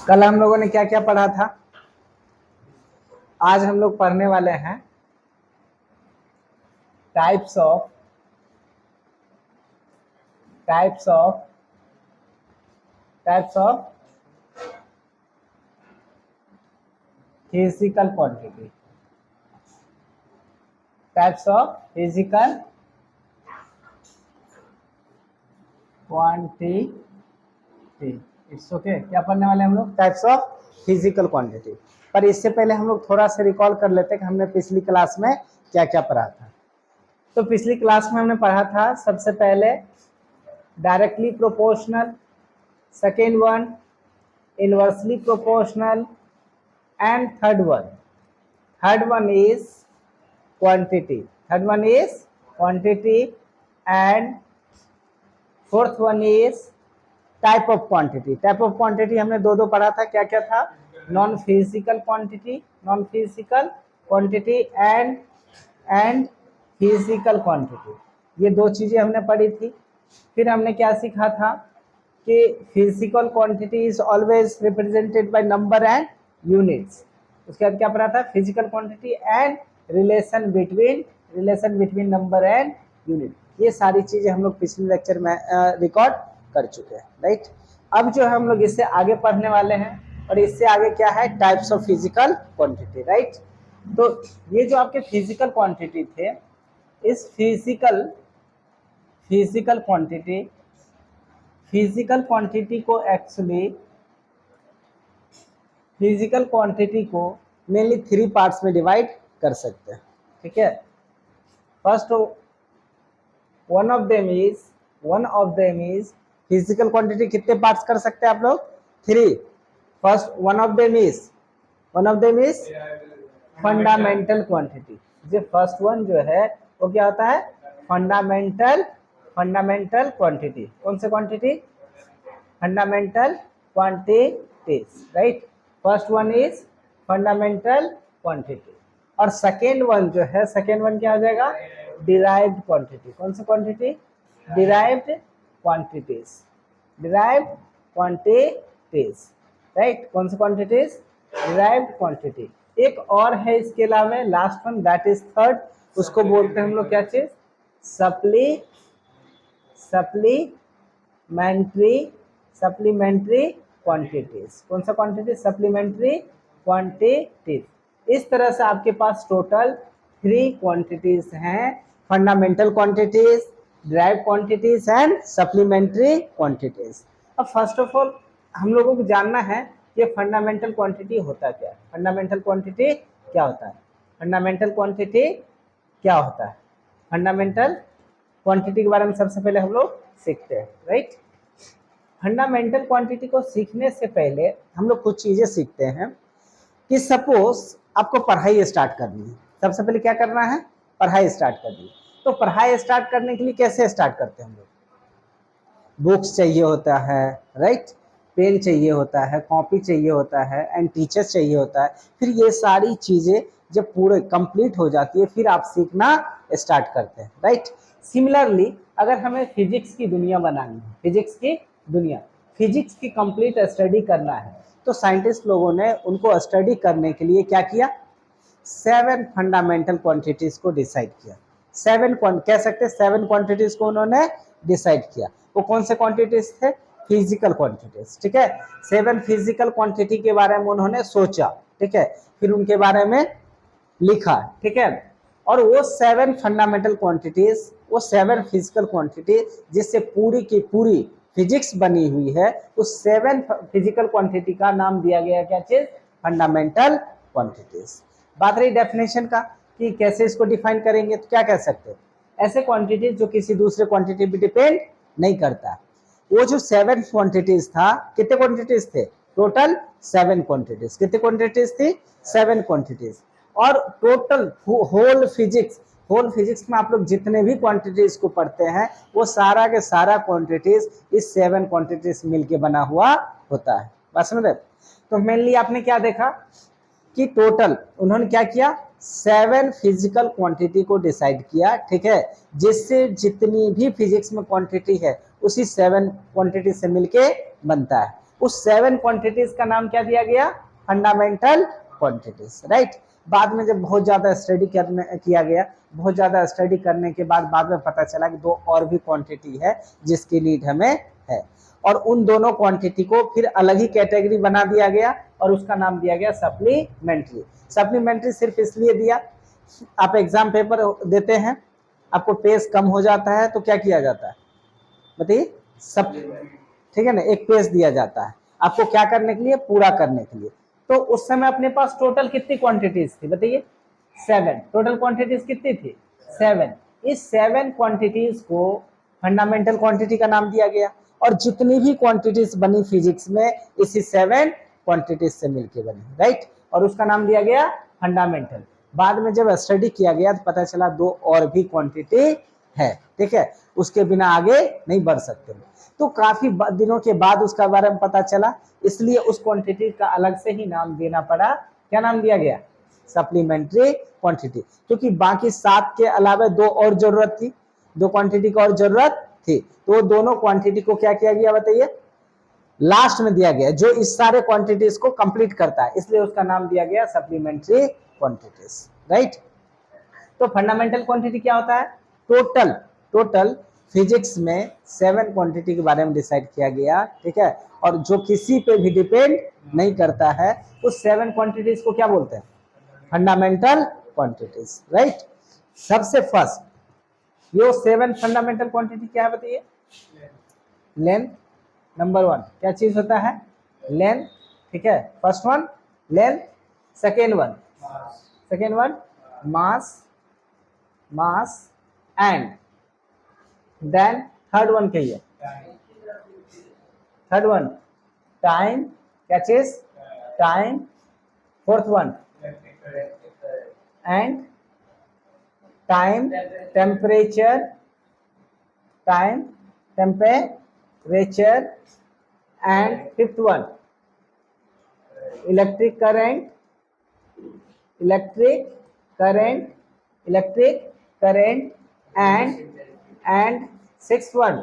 कल हम लोगों ने क्या क्या पढ़ा था। आज हम लोग पढ़ने वाले हैं types of physical quantity. Types of physical quantity. It's okay. क्या पढ़ने वाले हम लोग? Types of physical quantity. पर इससे पहले हम लोग थोड़ा सा रिकॉल कर लेते हैं कि हमने पिछली क्लास में क्या क्या पढ़ा था। तो पिछली क्लास में हमने पढ़ा था सबसे पहले directly proportional, second one inversely proportional, and third one is quantity. And fourth one is type of quantity. हमने दो पढ़ा था। क्या क्या था? Non physical quantity and physical quantity. ये दो चीजें हमने पढ़ी थी। फिर हमने क्या सीखा था कि physical quantity is always represented by number and units. उसके बाद क्या पढ़ा था? Physical quantity and relation between number and unit. ये सारी चीजें हम लोग पिछले लेक्चर में रिकॉर्ड कर चुके हैं, राइट। अब जो हम लोग इससे आगे पढ़ने वाले हैं, और इससे आगे क्या है? Types of physical quantity, right. तो ये जो आपके फिजिकल क्वांटिटी थे, इस फिजिकल क्वांटिटी को मेनली 3 पार्ट्स में डिवाइड कर सकते हैं, ठीक है। First one of them is physical quantity. कितने पार्ट्स कर सकते हैं आप लोग? 3। First one of them is fundamental quantity. जो फर्स्ट वन जो है वो क्या होता है? Fundamental quantity. कौन से quantity? Fundamental quantities, right. First one is fundamental quantity. और सेकेंड वन जो है, सेकेंड वन क्या हो जाएगा? Derived quantity. कौन सी क्वांटिटी? Derived quantities, right. कौन सी क्वांटिटीज? Derived quantity. एक और है इसके अलावा, last one, that is third. उसको बोलते हैं हम लोग क्या चीज? Supplementary quantities. कौन सा क्वांटिटी? Supplementary quantities. इस तरह से आपके पास टोटल 3 क्वांटिटीज हैं: fundamental quantities, derived quantities and supplementary quantities. अब फर्स्ट ऑफ ऑल हम लोगों को जानना है कि फंडामेंटल क्वांटिटी होता क्या है। फंडामेंटल क्वांटिटी क्या होता है? फंडामेंटल क्वांटिटी के बारे में सबसे पहले हम लोग सीखते हैं, राइट। फंडामेंटल क्वांटिटी को सीखने से पहले हम लोग कुछ चीजें सीखते हैं कि सपोज आपको पढ़ाई स्टार्ट करनी है। सबसे पहले क्या करना है? पढ़ाई स्टार्ट करनी है। तो पढ़ाई स्टार्ट करने के लिए कैसे स्टार्ट करते हैं हम लोग? बुक्स चाहिए होता है, राइट। पेन चाहिए होता है, कॉपी चाहिए होता है, एंड टीचर्स चाहिए होता है। फिर ये सारी चीजें जब पूरे कंप्लीट हो जाती है, फिर आप सीखना स्टार्ट करते हैं, राइट। सिमिलरली अगर हमें फिजिक्स की दुनिया बनानी है, फिजिक्स की कंप्लीट स्टडी करना है, तो साइंटिस्ट लोगों ने उनको स्टडी करने के लिए क्या किया? 7 फंडामेंटल क्वांटिटीज को डिसाइड किया। 7 क्वांटिटीज को उन्होंने डिसाइड किया। वो कौन से क्वांटिटीज थे? फिजिकल क्वांटिटीज, ठीक है। 7 फिजिकल क्वांटिटी के बारे में उन्होंने सोचा, ठीक है। फिर उनके बारे में लिखा, ठीक है। और वो 7 फंडामेंटल क्वांटिटीज, वो 7 फिजिकल क्वांटिटी जिससे पूरी की पूरी फिजिक्स बनी हुई है, उस 7 फिजिकल क्वांटिटी का नाम दिया गया क्या चीज? Fundamental quantities. बात रही डेफिनेशन का कि कैसे इसको डिफाइन करेंगे, तो क्या कह सकते हैं? ऐसे क्वांटिटीज जो किसी दूसरे क्वांटिटी पे डिपेंड नहीं करता। वो जो 7 क्वांटिटीज था, कितने क्वांटिटीज थे? Total 7 quantities. कितने क्वांटिटीज थी? 7 क्वांटिटीज। और टोटल होल फिजिक्स में आप लोग जितने भी क्वांटिटीज को पढ़ते हैं, वो सारा के सारा क्वांटिटीज इस 7 क्वांटिटीज मिलके बना हुआ होता है। बात समझ रहे? तो मेनली आपने क्या देखा कि टोटल उन्होंने क्या किया? 7 फिजिकल क्वांटिटी को डिसाइड किया, ठीक है, जिससे जितनी भी फिजिक्स में क्वांटिटी है उसी 7 क्वांटिटी से मिलके बनता है। उस 7 क्वांटिटीज का नाम क्या दिया गया? Fundamental quantities, right. बाद में जब बहुत ज्यादा स्टडी किया गया, बहुत ज्यादा स्टडी करने के बाद में पता चला कि 2 और भी क्वांटिटी है जिसकी नीड हमें है, और उन दोनों क्वांटिटी को फिर अलग ही कैटेगरी बना दिया गया और उसका नाम दिया गया सप्लीमेंट्री। सप्लीमेंट्री सिर्फ इसलिए दिया, आप एग्जाम पेपर देते हैं, आपको पेज कम हो जाता है तो क्या किया जाता है बताइए? सब, ठीक है ना, एक पेज दिया जाता है आपको क्या करने के लिए? पूरा करने के लिए। तो उस समय अपने पास टोटल कितनी क्वांटिटीज थी बताइए? 7। टोटल क्वांटिटीज कितनी थी? 7। इस 7 क्वांटिटीज को फंडामेंटल क्वांटिटी का नाम दिया गया, और जितनी भी क्वांटिटीज बनी फिजिक्स में इसी 7 क्वांटिटीज से मिलकर बनी, राइट, और उसका नाम दिया गया फंडामेंटल। बाद में जब स्टडी किया गया तो पता चला 2 और भी क्वांटिटी है, ठीक है, उसके बिना आगे नहीं बढ़ सकते। तो काफी दिनों के बाद उसका बारे में पता चला, इसलिए उस क्वांटिटी का अलग से ही नाम देना पड़ा। क्या नाम दिया गया? सप्लीमेंट्री क्वांटिटी, क्योंकि बाकी 7 के अलावा 2 और जरूरत थी, 2 क्वांटिटी की और जरूरत थी, तो दोनों क्वांटिटी को क्या किया गया बताइए? लास्ट में दिया गया, जो इस सारे क्वांटिटीज को कंप्लीट करता है, इसलिए उसका नाम दिया गया सप्लीमेंट्री क्वांटिटीज, राइट। तो फंडामेंटल क्वांटिटी क्या होता है? टोटल फिजिक्स में 7 क्वांटिटी के बारे में डिसाइड किया गया, ठीक है, और जो किसी पे भी डिपेंड नहीं करता है, उस 7 क्वांटिटीज को क्या बोलते हैं? Fundamental quantities, right. सबसे फर्स्ट ये 7 फंडामेंटल क्वांटिटी क्या है बताइए? लेंथ, नंबर 1 क्या चीज होता है? लेंथ, ठीक है, first one length, second one mass and then third one कहिए? थर्ड वन टाइम, क्या चीज? Time. Fourth one and time temperature and fifth one electric current and sixth one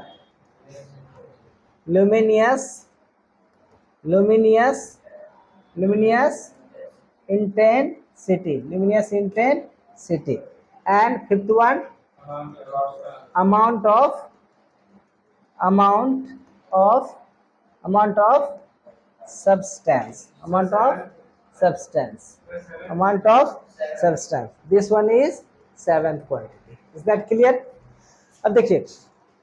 luminous intensity, and fifth one amount of substance. This one is 7th quantity. Is that clear? अब देखिए,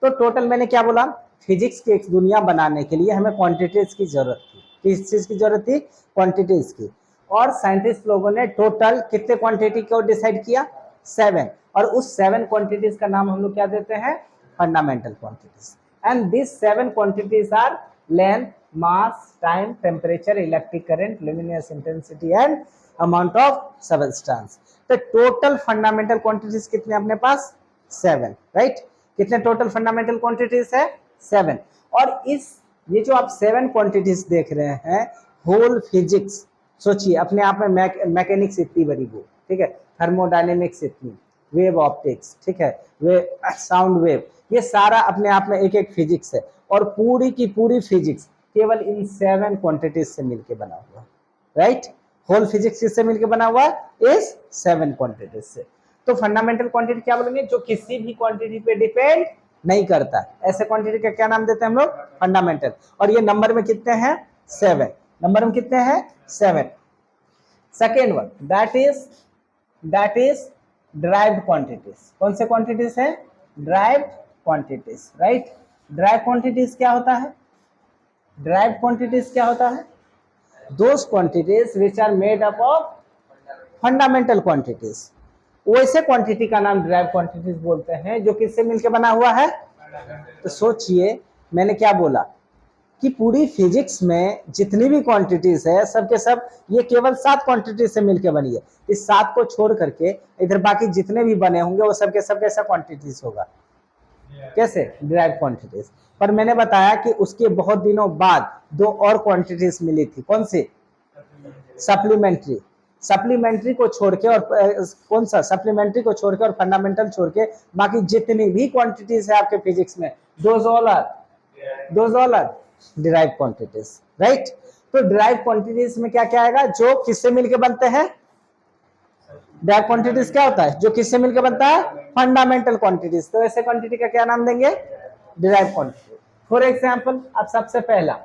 तो total मैंने क्या बोला? Physics की एक दुनिया बनाने के लिए हमें क्वांटिटीज की जरूरत थी। किस चीज की जरूरत थी? क्वांटिटीज की। और साइंटिस्ट लोगों ने टोटल कितने क्वांटिटी को डिसाइड किया? 7। और उस 7 क्वांटिटीज का नाम हम लोग क्या देते हैं? Fundamental quantities. And this 7 quantities are length, mass, time, temperature, electric current, luminous intensity and amount of substance. तो टोटल फंडामेंटल क्वांटिटीज कितने अपने पास? 7, राइट। कितने टोटल फंडामेंटल क्वांटिटीज है? 7। और ये जो आप 7 क्वांटिटीज देख रहे हैं, होल फिजिक्स, सोचिए अपने आप में मैकेनिक्स इतनी बड़ी वो, ठीक है, थर्मोडायनेमिक्स इतनी, वेव ऑप्टिक्स, ठीक है, वे साउंड वेव, ये सारा अपने आप में एक फिजिक्स है, और पूरी की पूरी फिजिक्स केवल इन 7 क्वांटिटीज से मिलकर बना हुआ है, राइट। होल फिजिक्स किससे मिलकर बना हुआ है? इस 7 क्वांटिटीज से। तो फंडामेंटल क्वांटिटी क्या बोलेंगे? जो किसी भी क्वांटिटी पे डिपेंड नहीं करता, ऐसे क्वांटिटी का क्या नाम देते हैं हम लोग? फंडामेंटल। और ये नंबर में कितने हैं? 7। नंबर में कितने हैं? 7। Second one that is derived quantities. कौन से क्वांटिटीज है? Derived quantities, right. Derived quantities क्या होता है? ड्राइव्ड क्वांटिटीज क्या होता है? Those quantities which are made up of fundamental quantities. वैसे क्वांटिटी का नाम ड्राइव क्वांटिटीज बोलते हैं जो किससे मिलकर बना हुआ है? तो सोचिए मैंने क्या बोला कि पूरी फिजिक्स में जितनी भी क्वांटिटीज है सब के सब ये केवल 7 क्वांटिटीज से मिलकर बनी है। इस 7 को छोड़ करके इधर बाकी जितने भी बने होंगे वो सब के सब कैसा क्वांटिटीज होगा? कैसे? Drive quantities. पर मैंने बताया कि उसके बहुत दिनों बाद 2 और क्वांटिटीज मिली थी। कौन सी? सप्लीमेंट्री को छोड़ के, और कौन सा? सप्लीमेंट्री को छोड़ के और फंडामेंटल छोड़ के बाकी जितनी भी क्वांटिटीज है आपके फिजिक्स में, those all are derive quantities, right. तो डिराइव क्वांटिटीज में क्या क्या आएगा, जो किससे मिलके बनते हैं। डिराइव क्वांटिटीज क्या होता है, जो किससे मिलके बनता है, फंडामेंटल क्वांटिटीज। तो ऐसे क्वांटिटी का क्या नाम देंगे, डिराइव क्वांटिटी। फॉर एग्जाम्पल, अब सबसे पहला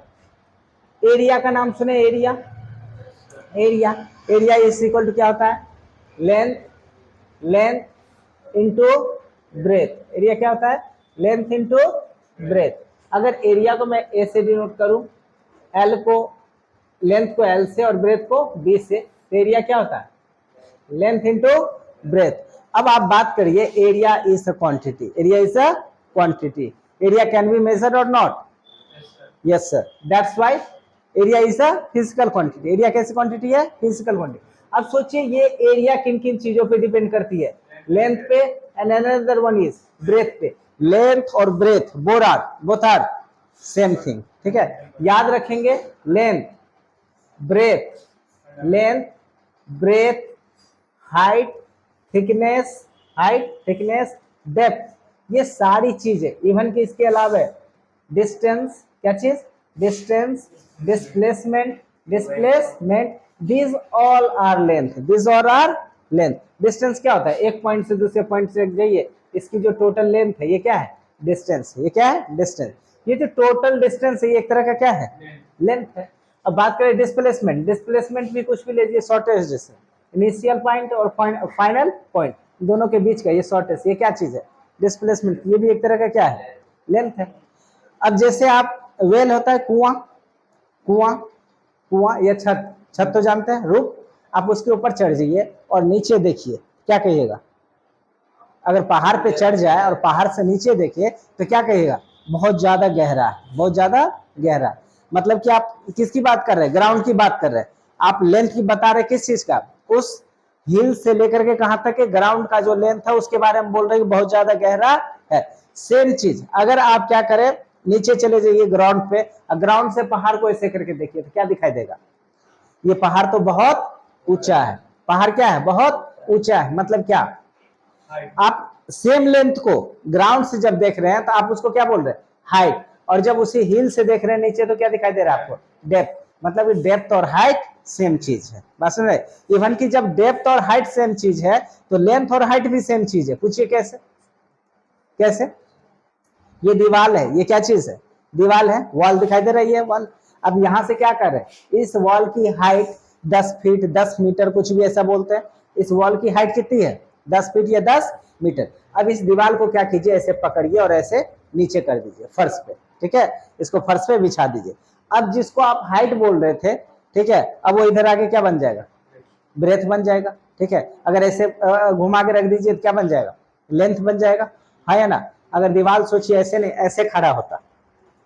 एरिया का नाम सुने, area. Area area is equal to क्या होता है, length, length into breadth. Area क्या होता है, लेंथ इंटू ब्रेथ। अगर एरिया को मैं ए से डिनोट करूं, एल को, लेंथ को एल से और ब्रेथ को बी से, तो एरिया क्या होता है, लेंथ इंटू ब्रेथ। अब आप बात करिए, area is a quantity, area is a quantity, area can be measured और not, yes sir, that's why area is a physical quantity. Area कैसी क्वांटिटी है, फिजिकल क्वांटिटी। अब सोचिए ये एरिया किन किन चीजों पे डिपेंड करती है, लेंथ पे and another one is breadth पे। लेंथ और breadth both are same thing, ठीक है। याद रखेंगे, length, breadth, length, breadth, height, thickness, depth, ये सारी चीजें, इवन कि इसके अलावा डिस्टेंस, क्या चीज, distance, displacement, this all are length, distance क्या होता है, एक पॉइंट से दूसरे पॉइंट से जाइए, इसकी जो टोटल लेंथ है ये क्या है, डिस्टेंस। ये क्या है, डिस्टेंस। ये जो टोटल डिस्टेंस है ये एक तरह का क्या है, लेंथ है। अब बात करें डिस्प्लेसमेंट, डिस्प्लेसमेंट भी कुछ भी लीजिए, शॉर्टेज जैसे इनिशियल पॉइंट और फाइनल पॉइंट दोनों के बीच का ये शॉर्टेज, ये क्या चीज है, डिस्प्लेसमेंट। ये भी एक तरह का क्या है, लेंथ है। अब जैसे आप, वेल होता है कुआं, कुआं कुआं या छत, छत तो जानते हैं, रूफ। आप उसके ऊपर चढ़ जाइए और नीचे देखिए, क्या कहिएगा, अगर पहाड़ पे चढ़ जाए और पहाड़ से नीचे देखिए तो क्या कहिएगा, बहुत ज्यादा गहरा है, बहुत ज्यादा गहरा। मतलब कि आप किसकी बात कर रहे हैं, ग्राउंड की बात कर रहे हैं। आप लेंथ की बता रहे किस चीज का, उस हिल से लेकर के कहां तक है, ग्राउंड का जो लेंथ है उसके बारे में बोल रहे हैं, बहुत ज्यादा गहरा है। सेम चीज अगर आप क्या करें, नीचे चले जाइए ग्राउंड पे, ग्राउंड से पहाड़ को ऐसे करके देखिए तो क्या दिखाई देगा, ये पहाड़ तो बहुत ऊंचा है। पहाड़ क्या है, बहुत ऊंचा है। मतलब क्या, आप सेम लेंथ को ग्राउंड से जब देख रहे हैं तो आप उसको क्या बोल रहे हैं, हाइट। और जब उसी हिल से देख रहे हैं नीचे तो क्या दिखाई दे रहा है आपको, डेप्थ। मतलब डेप्थ और हाइट सेम चीज है, बस समझ रहे। इवन कि जब डेप्थ और हाइट सेम चीज है तो लेंथ और हाइट भी सेम चीज है। पूछिए कैसे, कैसे। ये दीवार है, ये क्या चीज है, दीवार है, वॉल दिखाई दे रही है, वॉल। अब यहां से क्या कर रहे हैं, इस वॉल की हाइट 10 फीट 10 मीटर कुछ भी ऐसा बोलते हैं। इस वॉल की हाइट कितनी है, 10 फीट या 10 मीटर। अब इस दीवार को क्या कीजिए, ऐसे पकड़िए और ऐसे नीचे कर दीजिए फर्श पे, ठीक है, इसको फर्श पे बिछा दीजिए। अब जिसको आप हाइट बोल रहे थे, ठीक है, अब वो इधर आके क्या बन जाएगा, ब्रेथ बन जाएगा, ठीक है। अगर ऐसे घुमा के रख दीजिए तो क्या बन जाएगा, लेंथ बन जाएगा, है ना। अगर दीवार सोचिए ऐसे नहीं, ऐसे खड़ा होता,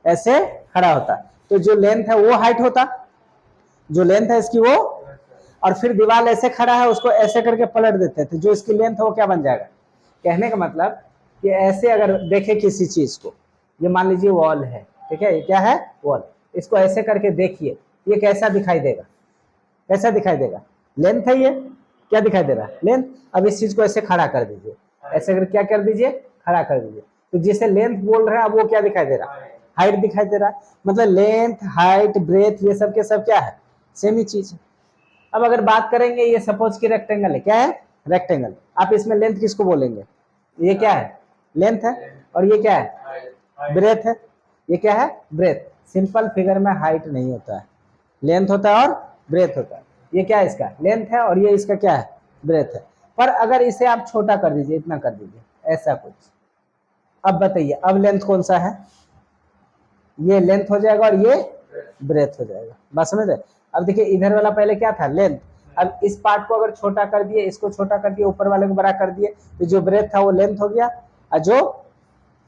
ऐसे खड़ा होता, तो जो लेंथ है वो हाइट होता, जो लेंथ है इसकी वो। और फिर दीवार ऐसे खड़ा है, उसको ऐसे करके पलट देते थे, जो इसकी लेंथ है वो क्या बन जाएगा। कहने का मतलब कि ऐसे अगर देखे किसी चीज को, ये मान लीजिए वॉल है, ठीक है, ये क्या है, वॉल। इसको ऐसे करके देखिए, ये कैसा दिखाई देगा, कैसा दिखाई देगा, लेंथ है ये, क्या दिखाई दे रहा है, लेंथ। अब इस चीज को ऐसे खड़ा कर दीजिए, ऐसे करके क्या कर दीजिए, खड़ा कर दीजिए, तो जिसे लेंथ बोल रहे हैं अब वो क्या दिखाई दे रहा है, हाइट दिखाई दे रहा है। मतलब लेंथ, हाइट, ब्रेथ ये सब के सब क्या है, सेम ही चीज है। अब अगर बात करेंगे, ये सपोज की रेक्टेंगल है, क्या है, रेक्टेंगल। आप इसमें लेंथ किसको बोलेंगे, ये क्या है, लेंथ है, और ये क्या है, ब्रेथ है। ये क्या है, ब्रेथ। सिंपल फिगर में हाइट नहीं होता है, लेंथ होता है और ब्रेथ होता है। ये क्या है, इसका लेंथ है, और ये इसका क्या है, ब्रेथ है। पर अगर इसे आप छोटा कर दीजिए, इतना कर दीजिए, ऐसा कुछ, अब बताइए अब लेंथ कौन सा है, ये लेंथ हो जाएगा और ये ब्रेथ हो जाएगा, बस समझ रहे। अब देखिए इधर वाला पहले क्या था, लेंथ। अब इस पार्ट को अगर छोटा कर दिए, इसको छोटा कर दिए, ऊपर वाले को बड़ा कर दिए, तो जो ब्रेथ था वो लेंथ हो गया, और जो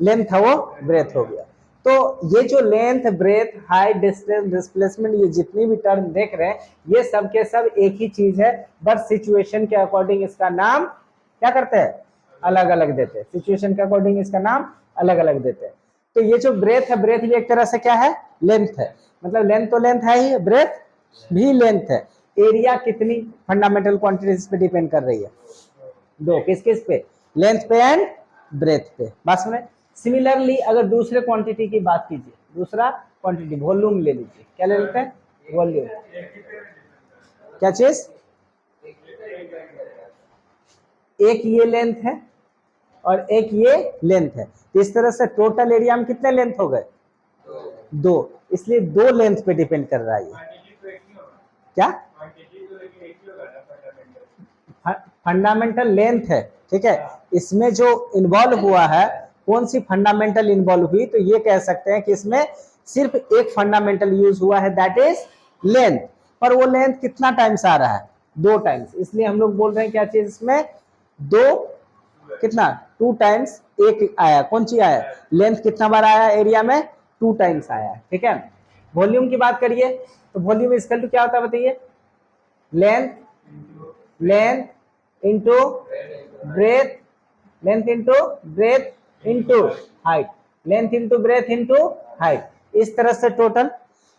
लेंथ था वो ब्रेथ हो गया। तो ये जो length, breadth, height, distance, displacement, ये जितनी भी टर्म देख रहे हैं, ये सब के सब एक ही चीज है, बट सिचुएशन के अकॉर्डिंग इसका नाम क्या करते हैं, अलग अलग देते हैं। सिचुएशन के अकॉर्डिंग इसका नाम अलग अलग देते हैं। तो ये जो ब्रेथ है, ब्रेथ भी एक तरह से क्या है, लेंथ है। मतलब लेंथ तो लेंथ है ही, ब्रेथ भी लेंथ है। एरिया कितनी फंडामेंटल क्वांटिटीज पे डिपेंड कर रही है, दो, किस किस पे, लेंथ पे एंड ब्रेथ पे, बस में। सिमिलरली अगर दूसरे क्वांटिटी की बात कीजिए, दूसरा क्वांटिटी, वॉल्यूम ले लीजिए, क्या ले लेते हैं, वॉल्यूम। क्या चीज, एक ये लेंथ है और एक ये लेंथ है, इस तरह से टोटल एरिया में कितने लेंथ हो गए, दो, इसलिए दो लेंथ पे डिपेंड कर रहा है ये। क्या, फंडामेंटल लेंथ है, ठीक है, इसमें जो इन्वॉल्व हुआ है, कौन सी फंडामेंटल इन्वॉल्व हुई, तो ये कह सकते हैं कि इसमें सिर्फ एक फंडामेंटल यूज हुआ है, दैट इज लेंथ। पर वो लेंथ कितना टाइम्स आ रहा है, दो टाइम्स, इसलिए हम लोग बोल रहे हैं क्या चीज इसमें, दो, कितना, टू टाइम्स एक आया, कौन सी आया, लेंथ कितना बार आया एरिया में, टू टाइम्स आया, ठीक है। वॉल्यूम की बात करिए तो वॉल्यूम इक्वल टू क्या होता है बताइए, length, length into breadth, length into breadth into height, length into breadth into height, इस तरह से total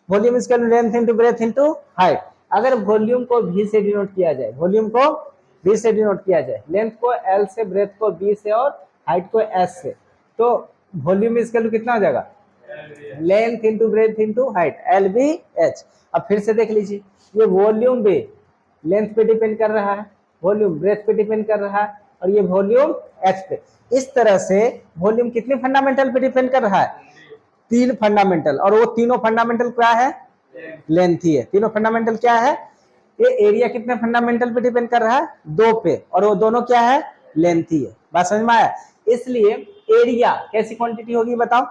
volume equal to length into breadth into height. अगर वॉल्यूम को v से डिनोट किया जाए, वॉल्यूम को v से डिनोट किया जाए, लेंथ को l से, ब्रेथ को b से और हाइट को s से, तो वॉल्यूम इक्वल टू कितना हो जाएगा, length into breadth into height, LBH। अब फिर से देख लीजिए, ये वॉल्यूम भी लेंथ पे डिपेंड कर रहा है, वॉल्यूम ब्रेथ पे डिपेंड कर रहा है, और ये वॉल्यूम h पे। इस तरह से वॉल्यूम कितने फंडामेंटल पे डिपेंड कर रहा है, तीन फंडामेंटल, और वो तीनों फंडामेंटल क्या है, लेंथ ही है। तीनों फंडामेंटल क्या है, ये एरिया कितने फंडामेंटल पे डिपेंड कर रहा है, दो पे, और वो दोनों क्या है, लेंथ ही है। बात समझ में आया। इसलिए एरिया कैसी क्वांटिटी होगी बताओ,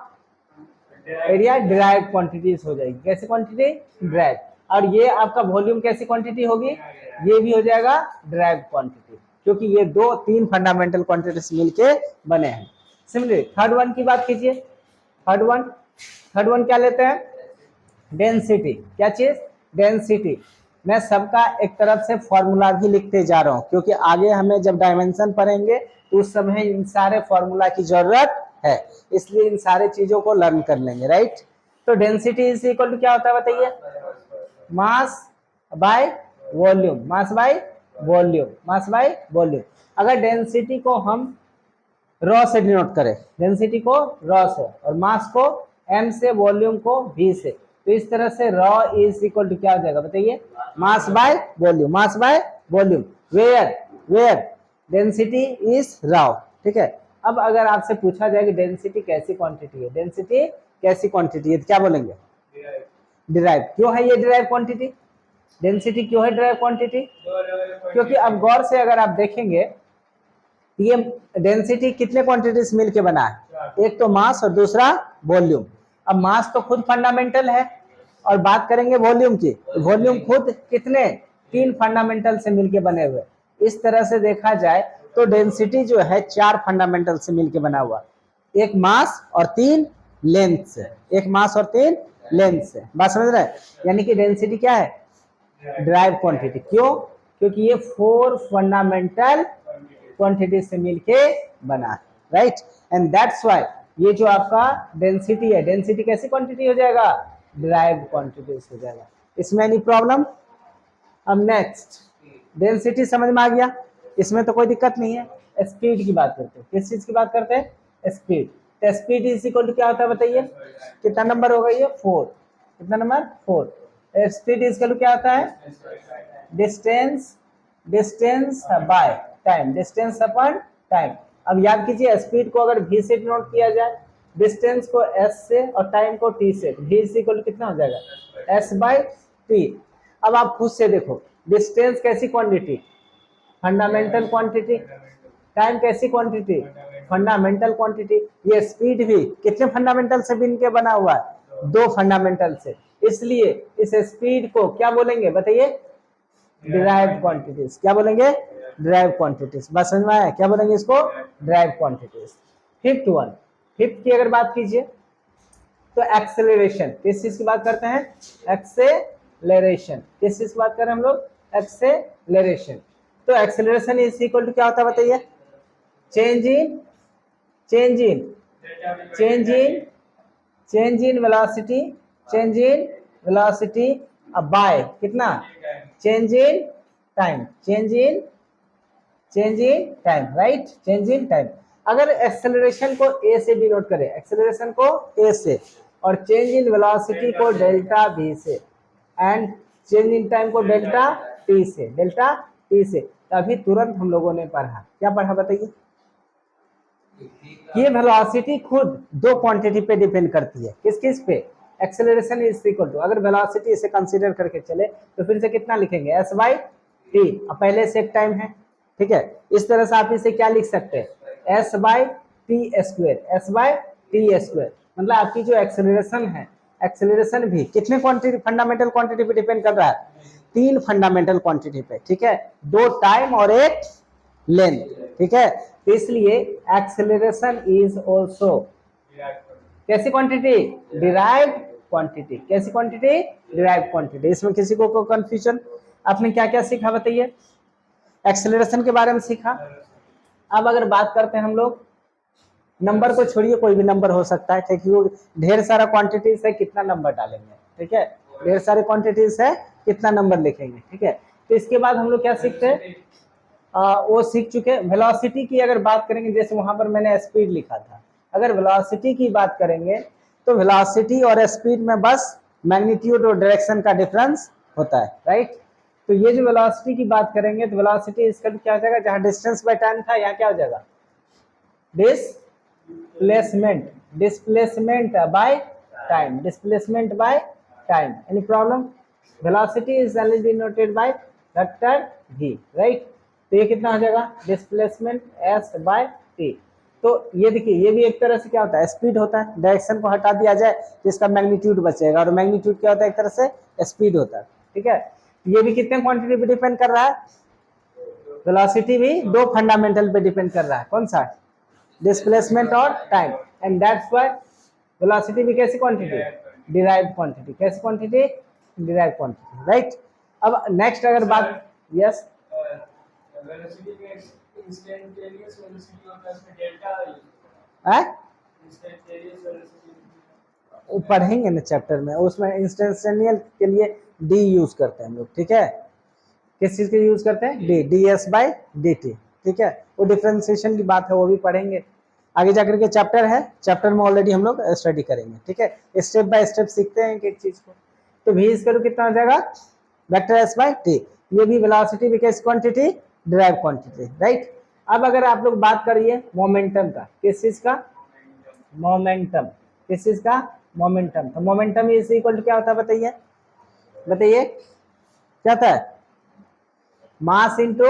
एरिया डिराइव क्वांटिटीज हो जाएगी, कैसी क्वांटिटी, डिराइव। और ये आपका वॉल्यूम कैसी क्वांटिटी होगी, ये भी हो जाएगा डिराइव क्वांटिटी, क्योंकि ये दो तीन फंडामेंटल क्वांटिटीज मिलके बने हैं। सिमिलरली थर्ड वन की बात कीजिए, थर्ड वन क्या लेते हैं, डेंसिटी। क्या चीज, डेंसिटी। मैं सबका एक तरफ से फॉर्मूला भी लिखते जा रहा हूं, क्योंकि आगे हमें जब डायमेंशन पढ़ेंगे तो उस समय इन सारे फॉर्मूला की जरूरत है, इसलिए इन सारे चीजों को लर्न कर लेंगे, राइट। तो डेंसिटी इज इक्वल टू क्या होता है बताइए, mass by volume, mass by volume, mass by volume. अगर डेंसिटी को हम रॉ से डिनोट करें, डेंसिटी को रॉ से और मास को m से, वॉल्यूम को v से, तो इस तरह से रॉ इज इक्वल टू क्या हो जाएगा बताइए, mass by volume, mass by volume, where density is rho, ठीक है। अब अगर आपसे पूछा जाए कि डेंसिटी कैसी क्वांटिटी है, डेंसिटी कैसी क्वांटिटी है, तो क्या बोलेंगे, डिराइव। क्यों है ये डिराइव क्वांटिटी, डेंसिटी क्यों है डिराइव क्वांटिटी, क्योंकि अब गौर से अगर आप देखेंगे, ये डेंसिटी कितने क्वांटिटीज मिलके बना है, एक तो मास और दूसरा वॉल्यूम। अब मास तो खुद फंडामेंटल है, और बात करेंगे वॉल्यूम की, वॉल्यूम खुद कितने, तीन फंडामेंटल से मिलके बने हुए। इस तरह से देखा जाए तो डेंसिटी जो है चार फंडामेंटल से मिलके बना हुआ, एक मास और तीन लेंथ से, एक मास और तीन लेंथ से। बात समझ रहे हैं, यानी कि डेंसिटी क्या है, डिराइव क्वांटिटी। क्यों, क्योंकि ये फोर फंडामेंटल क्वांटिटी से मिलके बना है, राइट। एंड दैट्स व्हाई ये जो आपका डेंसिटी है, डेंसिटी कैसी क्वांटिटी हो जाएगा, डिराइव क्वांटिटी हो जाएगा। इसमें एनी प्रॉब्लम। अब नेक्स्ट, डेंसिटी समझ में आ गया, इसमें तो कोई दिक्कत नहीं है। स्पीड की बात करते हैं, किस चीज की बात करते हैं, स्पीड। तो स्पीड इज इक्वल टू क्या होता है बताइए, कितना नंबर होगा ये, 4, कितना number, 4। Speed is equal to क्या होता है, distance by time, distance upon time. अब याद कीजिए, स्पीड को अगर v से डिनोट किया जाए, डिस्टेंस को s से और टाइम को t से, v इज इक्वल टू कितना हो जाएगा, s बाय t। अब आप खुद से देखो, डिस्टेंस कैसी क्वांटिटी, फंडामेंटल क्वांटिटी, टाइम कैसी क्वांटिटी, फंडामेंटल क्वांटिटी। ये स्पीड भी कितने फंडामेंटल से मिल के बना हुआ है, दो फंडामेंटल से, इसलिए इस स्पीड को क्या बोलेंगे बताइए, डिराइव्ड क्वांटिटीज। क्या बोलेंगे, डिराइव्ड क्वांटिटीज। बस समझ में आया, क्या बोलेंगे इसको, derived quantities. Fifth one, fifth की अगर बात कीजिए तो एक्सेलरेशन, किस चीज की बात करते हैं, एक्सेलरेशन। किस चीज की बात कर रहे हैं हम लोग, एक्सेलरेशन। तो एक्सेलरेशन इज इक्वल टू क्या होता है बताइए, change in velocity, change in velocity by कितना, change in time, change in time, right, change in time. अगर एक्सेलरेशन को ए से डिनोट करें, एक्सेलरेशन को ए से और चेंज इन वेलोसिटी को डेल्टा v से एंड चेंज इन टाइम को डेल्टा t से, डेल्टा t से। तो अभी तुरंत हम लोगों ने पढ़ा, क्या पढ़ा बताइए? ये वेलोसिटी खुद दो क्वांटिटी पे डिपेंड करती है, किस किस पे? एक्सेलरेशन इज इक्वल टू, अगर वेलोसिटी इसे कंसीडर करके चले तो फिर से कितना लिखेंगे? s by T. अब पहले से एक टाइम है, ठीक है, इस तरह से आप इसे क्या लिख सकते हैं? s by T square, s by T square. मतलब आपकी जो एक्सेलरेशन है, एक्सेलरेशन भी कितने क्वांटिटी, फंडामेंटल क्वांटिटी पे डिपेंड कर रहा है? तीन फंडामेंटल क्वांटिटी पे, ठीक है, दो टाइम और एक लेंथ, ठीक है। तो इसलिए एक्सेलरेशन इज आल्सो कैसी क्वांटिटी? Derived quantity. कैसी क्वांटिटी? Derived quantity. इसमें किसी को कंफ्यूजन? आपने क्या क्या सीखा बताइए? एक्सेलरेशन के बारे में सीखा। अब अगर बात करते हैं हम लोग, नंबर को छोड़िए, कोई भी नंबर हो सकता है, ठीक है, ढेर सारा क्वांटिटीज है, कितना नंबर डालेंगे, ठीक है, ढेर सारे क्वांटिटीज है, कितना नंबर लिखेंगे, ठीक है। तो इसके बाद हम लोग क्या सीखते हैं? वो सीख चुके। वेलोसिटी की अगर बात करेंगे, जैसे वहां पर मैंने स्पीड लिखा था, अगर वेलोसिटी की बात करेंगे तो वेलोसिटी और स्पीड में बस मैग्नीट्यूड और डायरेक्शन का डिफरेंस होता है, राइट। तो ये जो वेलोसिटी की बात करेंगे तो वेलोसिटी इसका क्या हो जाएगा? जहां डिस्टेंस बाय टाइम था, यहाँ क्या हो जाएगा? Displacement, displacement by time, displacement by time. Any problem? Velocity is generally denoted by vector v, right. तो ये कितना हो जाएगा? Displacement s by t। तो ये देखिए, ये भी एक तरह से क्या होता है? स्पीड होता है। डायरेक्शन को हटा दिया जाए तो इसका मैग्नीट्यूड बचेगा, और मैग्नीट्यूड क्या होता है? एक तरह से स्पीड होता है, ठीक है। ये भी कितने क्वांटिटी पे डिपेंड कर रहा है? वेलोसिटी भी दो फंडामेंटल पे डिपेंड कर रहा है, कौन सा? डिस्प्लेसमेंट और time. And that's why velocity भी कैसी क्वांटिटी? Derived quantity. कैसी क्वांटिटी? Derived quantity, right. अब नेक्स्ट अगर बात, यस, वेलोसिटी में इंस्टेंटेनियस वेलोसिटी होता है, इसमें डेल्टा है, इंस्टेंटेनियस वेलोसिटी वो पढ़ेंगे ना चैप्टर में, उसमें इंस्टेंटेनियस के लिए डी यूज करते हैं हम लोग, ठीक है। किस चीज के यूज करते हैं? D, D S by D T, ठीक है। वो डिफरेंशिएशन की बात है, वो भी पढ़ेंगे आगे जाकर के। चैप्टर है, चैप्टर में ऑलरेडी हम लोग स्टडी करेंगे, ठीक है। स्टेप बाय स्टेप सीखते हैं एक एक चीज को। तो v इक्वल टू कितना हो जाएगा? Vector s by T. ये भी वेलोसिटी भी कैसी क्वांटिटी? Derived quantity, right. अब अगर आप लोग बात करिए मोमेंटम का, किस चीज का? मोमेंटम। किस चीज का? मोमेंटम। तो मोमेंटम इज इक्वल टू क्या होता है बताइए? बताइए क्या था? Mass into,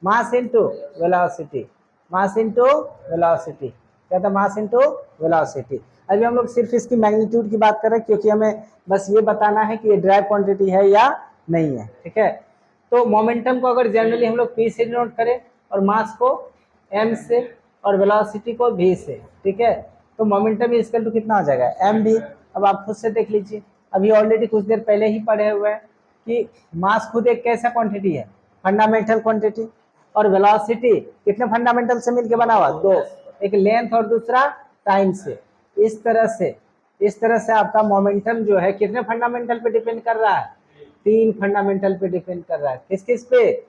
mass into velocity, mass into velocity. क्या था? Mass into velocity. अभी हम लोग सिर्फ इसकी मैग्नीट्यूड की बात कर रहे हैं, क्योंकि हमें बस ये बताना है कि ये ड्राइव क्वांटिटी है या नहीं है, ठीक है। तो मोमेंटम को अगर जनरली हम लोग p से डिनोट करें, और मास को m से, और वेलोसिटी को v से, ठीक है, तो मोमेंटम इक्वल टू कितना हो जाएगा? mv। अब आप खुद से देख लीजिए, अभी ऑलरेडी कुछ देर पहले ही पढ़े हुए हैं कि मास खुद एक कैसा क्वांटिटी है? Fundamental quantity. और वेलोसिटी कितने फंडामेंटल से मिलके बना हुआ? दो, एक लेंथ और दूसरा टाइम से। इस तरह से आपका मोमेंटम जो है कितने फंडामेंटल पे डिपेंड कर रहा है? तीन फंडामेंटल पे डिपेंड कर रहा है। किस किस पे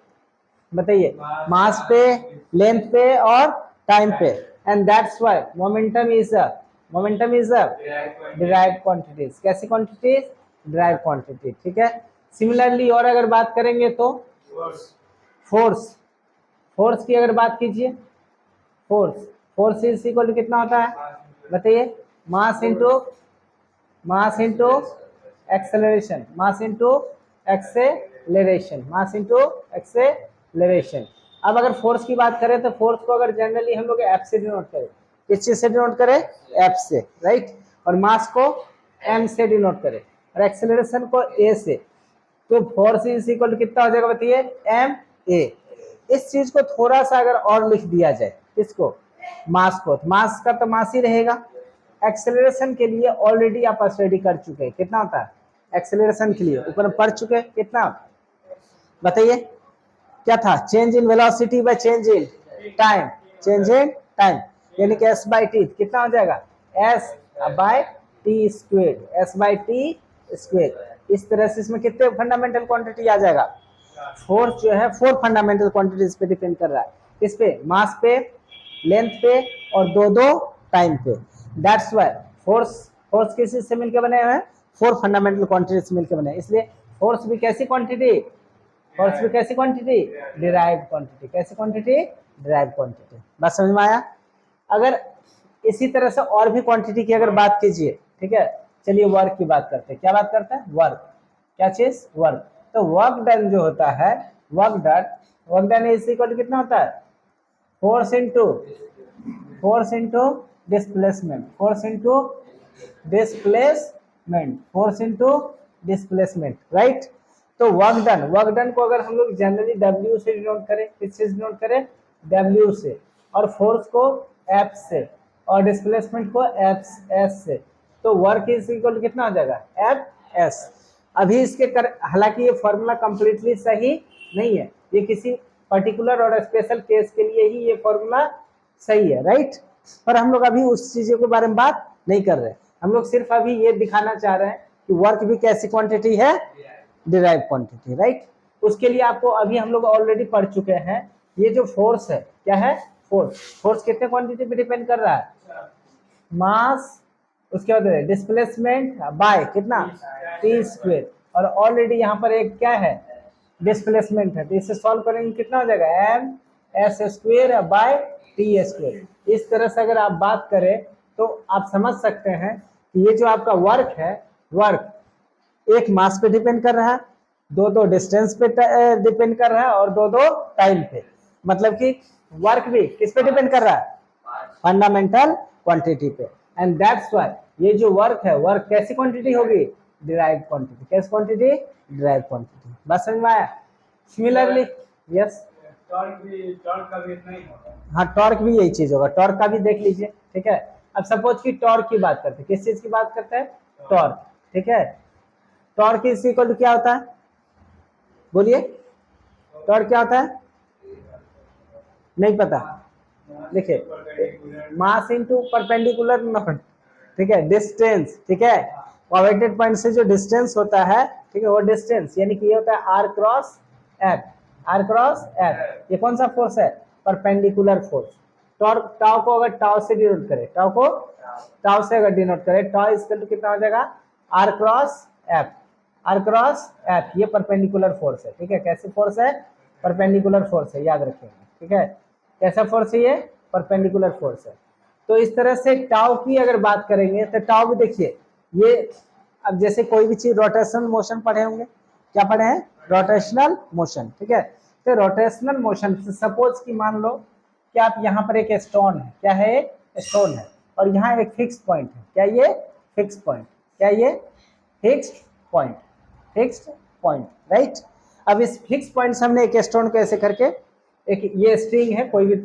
बताइए? मास पे, लेंथ पे और टाइम पे। And that's why momentum is derived quantities. कैसी क्वांटिटीज? डिराइव्ड क्वांटिटी, ठीक है। सिमिलरली और अगर बात करेंगे तो फोर्स, फोर्स की अगर बात कीजिए, फोर्स इज इक्वल टू कितना होता है बताइए? Mass into acceleration, mass into acceleration, mass into acceleration. अब अगर फोर्स की बात करें तो फोर्स को अगर जनरली हम लोग एफ से डिनोट करें, किस चीज से डिनोट करें? एफ से, राइट। और मास को एम से डिनोट करें, और एक्सेलरेशन को ए से। तो फोर्स इज इक्वल टू कितना हो जाएगा बताइए? M A. इस चीज को थोड़ा सा अगर और लिख दिया जाए, इसको मास को, मास का तो मास ही रहेगा। एक्सेलरेशन के लिए ऑलरेडी आप स्टडी कर चुके हैं, कितना होता है एक्सेलरेशन के लिए? ऊपर पढ़ चुके हैं, कितना बताइए? क्या था? Change in velocity by change in time, change in time, यानी कि s बाई टी कितना हो जाएगा? s by T square, s by T square. इस तरह से इसमें कितने फंडामेंटल क्वांटिटी आ जाएगा? फोर्स जो है 4 फंडामेंटल क्वांटिटीज पे डिपेंड कर रहा है। किस पे? मास पे, लेंथ पे, और दो टाइम पे। दैट्स व्हाई फोर्स फोर्स किस चीज से मिलकर बने हुए हैं? 4 फंडामेंटल क्वांटिटी से मिलकर बने हैं, इसलिए फोर्स भी कैसी क्वांटिटी? फोर्स भी कैसी क्वांटिटी? Derived quantity. कैसी क्वांटिटी? Derived quantity. बात समझ में आया? अगर इसी तरह से और भी क्वांटिटी की अगर बात कीजिए, ठीक है, चलिए वर्क की बात करते हैं। क्या बात करते हैं? वर्क। क्या चीज? वर्क। तो वर्क डन जो होता है, work done is equal to कितना होता है? Force into displacement, force into displacement, right. तो वर्क डन को अगर हम लोग जनरली W से डिनोट करें, किससे डिनोट करें? W से, और फोर्स को F से, और डिस्प्लेसमेंट को S से, तो वर्क इज इक्वल टू कितना हो जाएगा? Fs। अभी इसके हालांकि ये फॉर्मूला कंप्लीटली सही नहीं है, ये किसी पर्टिकुलर और स्पेशल केस के लिए ही ये फॉर्मूला सही है, राइट। पर हम लोग अभी उस चीजों के बारे में बात नहीं कर रहे, हम लोग सिर्फ अभी ये दिखाना चाह रहे हैं कि वर्क भी कैसी क्वांटिटी है? Derive quantity, right. उसके लिए आपको अभी हम लोग ऑलरेडी पढ़ चुके हैं, ये जो फोर्स है, क्या है? फोर्स कितने क्वांटिटी पे डिपेंड कर रहा है? मास, उसके बाद डिस्प्लेसमेंट बाय कितना? टी स्क्वायर, और ऑलरेडी यहाँ पर एक क्या है? डिस्प्लेसमेंट है, तो इसे सॉल्व करेंगे कितना हो जाएगा? M S square by T square. इस तरह से अगर आप बात करें तो आप समझ सकते हैं कि ये जो आपका वर्क है, वर्क एक मास पे डिपेंड कर रहा है, दो डिस्टेंस पे डिपेंड कर रहा है, और दो टाइम पे। मतलब कि वर्क भी किस पे डिपेंड कर रहा है? फंडामेंटल क्वांटिटी पे। एंड दैट्स व्हाई ये जो वर्क है, वर्क कैसी क्वांटिटी होगी? Derived quantity. कैसी क्वांटिटी? Derived quantity. बस समझ में आया? सिमिलरली यस, टॉर्क का भी इतना ही होगा। हाँ, टॉर्क भी यही चीज होगा, टॉर्क का भी देख लीजिए, ठीक है। अब सपोज कि टॉर्क की बात करते हैं, किस चीज की बात करते हैं? टॉर्क, ठीक है। टॉर्क इज इक्वल टू क्या होता है? बोलिए, टॉर्क क्या होता है? नहीं पता? देखिए, मास इनटू परपेंडिकुलर नॉट, ठीक है, डिस्टेंस, ठीक है, पॉइंटेड पॉइंट से जो डिस्टेंस होता है, ठीक है, वो डिस्टेंस यानी कि ये होता है R cross F. R cross F ये कौन सा फोर्स है? Perpendicular force. टॉर्क, टाउ को अगर टाउ से डिनोट करें, टाउ को टाउ से अगर डिनोट करें, टाउ इक्वल टू कितना हो जाएगा? R cross F. R cross F ये परपेंडिकुलर फोर्स है, ठीक है। कैसी फोर्स है? परपेंडिकुलर फोर्स है, याद रखिएगा, ठीक है। कैसा फोर्स है ये? परपेंडिकुलर फोर्स है। तो इस तरह से टाउ की अगर बात करेंगे तो टाउ भी देखिए, ये अब जैसे कोई भी चीज रोटेशनल मोशन पढ़े होंगे, क्या पढ़े हैं? रोटेशनल मोशन, ठीक है। तो रोटेशनल मोशन, सपोज कि मान लो कि आप यहाँ पर एक स्टोन है, क्या है? एक स्टोन है, और यहाँ एक फिक्स पॉइंट है, क्या ये? फिक्स पॉइंट, क्या ये? Fixed point, fixed point, right. अब इस फिक्स पॉइंट से हमने एक स्टोन को ऐसे करके, एक ये स्ट्रिंग है, कोई भी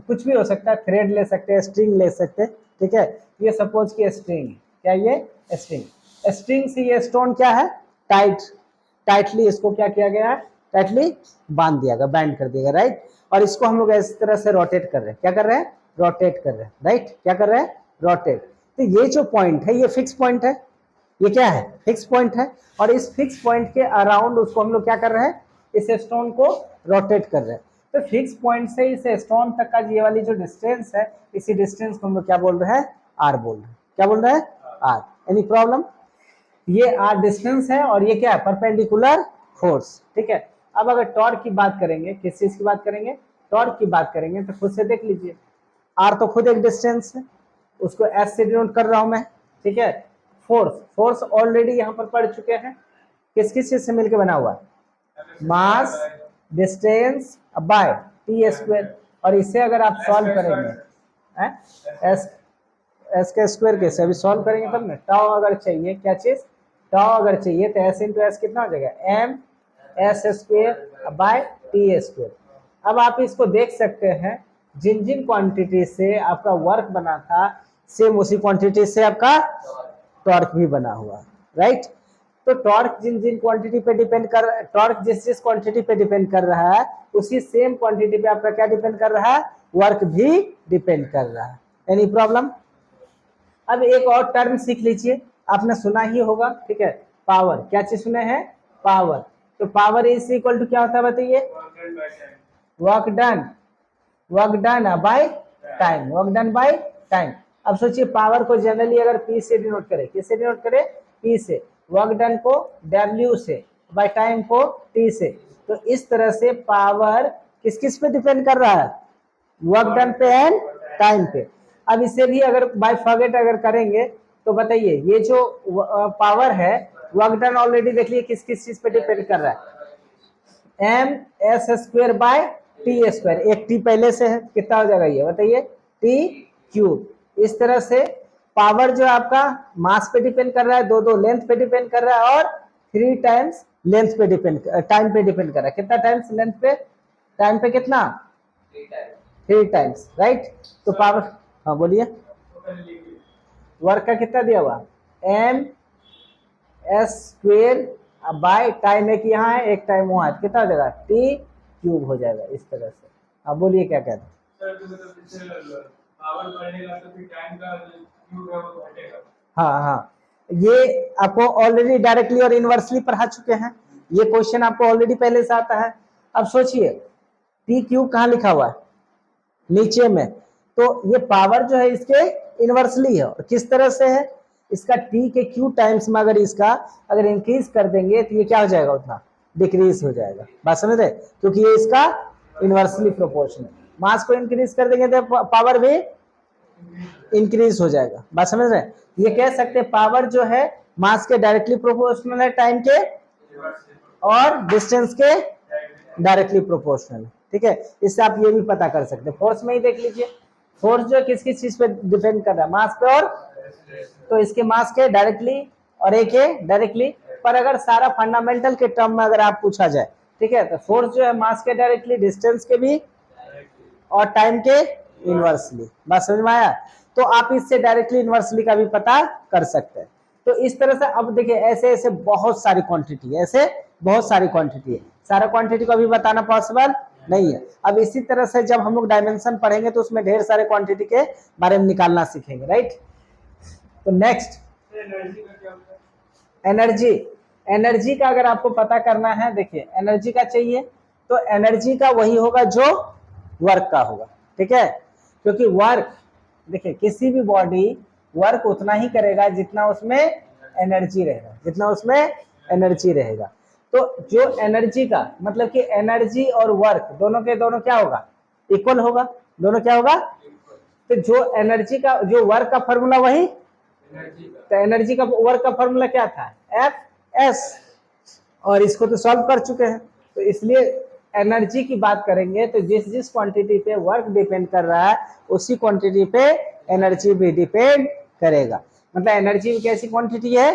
कुछ भी हो सकता है, थ्रेड ले सकते हैं, स्ट्रिंग ले सकते हैं, ठीक है। ये सपोज की स्ट्रिंग है, क्या ये? स्ट्रिंग। स्ट्रिंग से ये स्टोन क्या है? टाइटली इसको क्या किया गया है? टाइटली बांध दिया गया, बैंड कर दिया गया, राइट। और इसको हम लोग इस तरह से रोटेट कर रहे हैं, क्या कर रहे हैं? रोटेट कर रहे हैं, राइट। क्या कर रहे हैं? रोटेट। तो ये जो पॉइंट है, ये फिक्स पॉइंट है, ये क्या है? फिक्स पॉइंट है, और इस फिक्स पॉइंट के अराउंड उसको हम लोग क्या कर रहे हैं? इस स्टोन को रोटेट कर रहे हैं। तो फिक्स पॉइंट से इस स्टोन तक का ये वाली जो डिस्टेंस है, इसी डिस्टेंस को हम लोग क्या बोल रहे हैं? आर बोल रहे हैं। क्या बोल रहे हैं? आर। Any problem? ये आर डिस्टेंस है, और ये क्या है? परपेंडिकुलर फोर्स, ठीक है। अब अगर टॉर्क की बात करेंगे, किस चीज की बात करेंगे? टॉर्क की बात करेंगे, तो खुद से देख लीजिए, आर तो खुद एक डिस्टेंस है, उसको एस से डिनोट कर रहा हूं मैं, ठीक है। फोर्स ऑलरेडी यहाँ पर पढ़ चुके हैं, किस किस चीज से मिलकर बना हुआ है? मास, डिस्टेंस बाय टी स्क्वायर। और इसे अगर आप सॉल्व करेंगे, एस के स्क्वायर कैसे? अभी सॉल्व करेंगे तब ना। टाउ अगर चाहिए, क्या चीज? टाउ अगर चाहिए तो एस इंटू एस कितना हो जाएगा? M S square by T square. अब आप इसको देख सकते हैं, जिन जिन क्वांटिटी से आपका वर्क बना था, सेम उसी क्वांटिटी से आपका टॉर्क भी बना हुआ, राइट। तो टॉर्क जिन जिन क्वांटिटी पे डिपेंड कर, टॉर्क जिस जिस क्वांटिटी पे डिपेंड कर रहा है, उसी सेम क्वांटिटी पे आपका क्या डिपेंड कर रहा है? वर्क भी डिपेंड कर रहा है। Any problem? अब एक और टर्म सीख लीजिए, आपने सुना ही होगा, ठीक है, पावर। क्या चीज सुने हैं? पावर। तो पावर इज इक्वल टू क्या होता है बताइए? Work done by time, work done by time. अब सोचिए पावर को जनरली अगर P से डिनोट करें, किससे डिनोट करें? P से। वर्क डन को W से, बाय टाइम को T से। तो इस तरह से पावर किस किस पे डिपेंड कर रहा है? वर्क डन पे एंड टाइम पे। अब इसे भी अगर बाय फॉरगेट अगर करेंगे तो बताइए ये जो पावर है वर्क डन ऑलरेडी देख लिए किस किस चीज पे डिपेंड कर रहा है? M S square by T square. एक टी पहले से है, कितना हो जाएगा ये बताइए? T cube. इस तरह से पावर जो आपका मास पे डिपेंड कर रहा है, दो लेंथ पे डिपेंड कर रहा है, और 3 टाइम्स लेंथ पे डिपेंड, टाइम पे डिपेंड कर रहा है। कितना टाइम्स लेंथ पे? टाइम पे कितना? 3 टाइम्स, राइट। तो पावर, हाँ बोलिए। वर्क का कितना दिया हुआ? M S square by time, एक यहाँ है एक टाइम वहां है, कितना हो जाएगा? टी क्यूब हो जाएगा। इस तरह से आप बोलिए क्या कहते हैं? सर तो मतलब इससे पावर बढ़ेगा तो फिर टाइम का जो क्यूब है वो घटेगा। हाँ हाँ, ये आपको ऑलरेडी डायरेक्टली और इनवर्सली पढ़ा चुके हैं। ये क्वेश्चन आपको ऑलरेडी पहले से आता है। अब सोचिए टी क्यूब कहाँ लिखा हुआ है? नीचे में। तो ये पावर जो है इसके इनवर्सली है, और किस तरह से है? इसका टी के क्यू टाइम्स में अगर इसका अगर इंक्रीज कर देंगे तो ये क्या हो जाएगा? उतना डिक्रीज हो जाएगा। बात समझ रहे? क्योंकि ये इसका इनवर्सली प्रोपोर्शनल। मास को इंक्रीज कर देंगे तो पावर भी इंक्रीज हो जाएगा। बात समझ रहे? ये कह सकते हैं पावर जो है मास के डायरेक्टली प्रोपोर्शनल है, टाइम के और डिस्टेंस के डायरेक्टली प्रोपोर्शनल है। ठीक है, इससे आप ये भी पता कर सकते हैं। फोर्स में ही देख लीजिए, फोर्स जो किस किस चीज पे डिपेंड कर रहा है? मास पे, और तो इसके मास के डायरेक्टली और एक है डायरेक्टली। पर अगर सारा फंडामेंटल के टर्म में अगर आप पूछा जाए, ठीक है, तो फोर्स जो है मास के डायरेक्टली, डिस्टेंस के भी, और टाइम के इनवर्सली। बात समझ में आया? तो आप इससे डायरेक्टली इनवर्सली का भी पता कर सकते हैं। तो इस तरह से अब देखिए ऐसे ऐसे बहुत सारी क्वांटिटी है, ऐसे बहुत सारी क्वांटिटी है। सारा क्वांटिटी को अभी बताना पॉसिबल नहीं है। अब इसी तरह से जब हम लोग डायमेंशन पढ़ेंगे तो उसमें ढेर सारे क्वांटिटी के बारे में निकालना सीखेंगे, राइट। तो नेक्स्ट एनर्जी का क्या होता है? एनर्जी। एनर्जी का अगर आपको पता करना है, देखिए एनर्जी का चाहिए तो एनर्जी का वही होगा जो वर्क का होगा। ठीक है, क्योंकि वर्क देखिए किसी भी बॉडी वर्क उतना ही करेगा जितना उसमें एनर्जी रहेगा, जितना उसमें एनर्जी रहेगा। तो जो एनर्जी का मतलब कि एनर्जी और वर्क दोनों के दोनों क्या होगा? इक्वल होगा। दोनों क्या होगा? तो जो एनर्जी का जो वर्क का फॉर्मूला वही, तो एनर्जी का वर्क का फॉर्मूला क्या था? F S. और इसको तो सॉल्व कर चुके हैं। तो इसलिए एनर्जी की बात करेंगे तो जिस जिस क्वांटिटी पे वर्क डिपेंड कर रहा है उसी क्वांटिटी पे एनर्जी भी डिपेंड करेगा। मतलब एनर्जी भी कैसी क्वांटिटी है?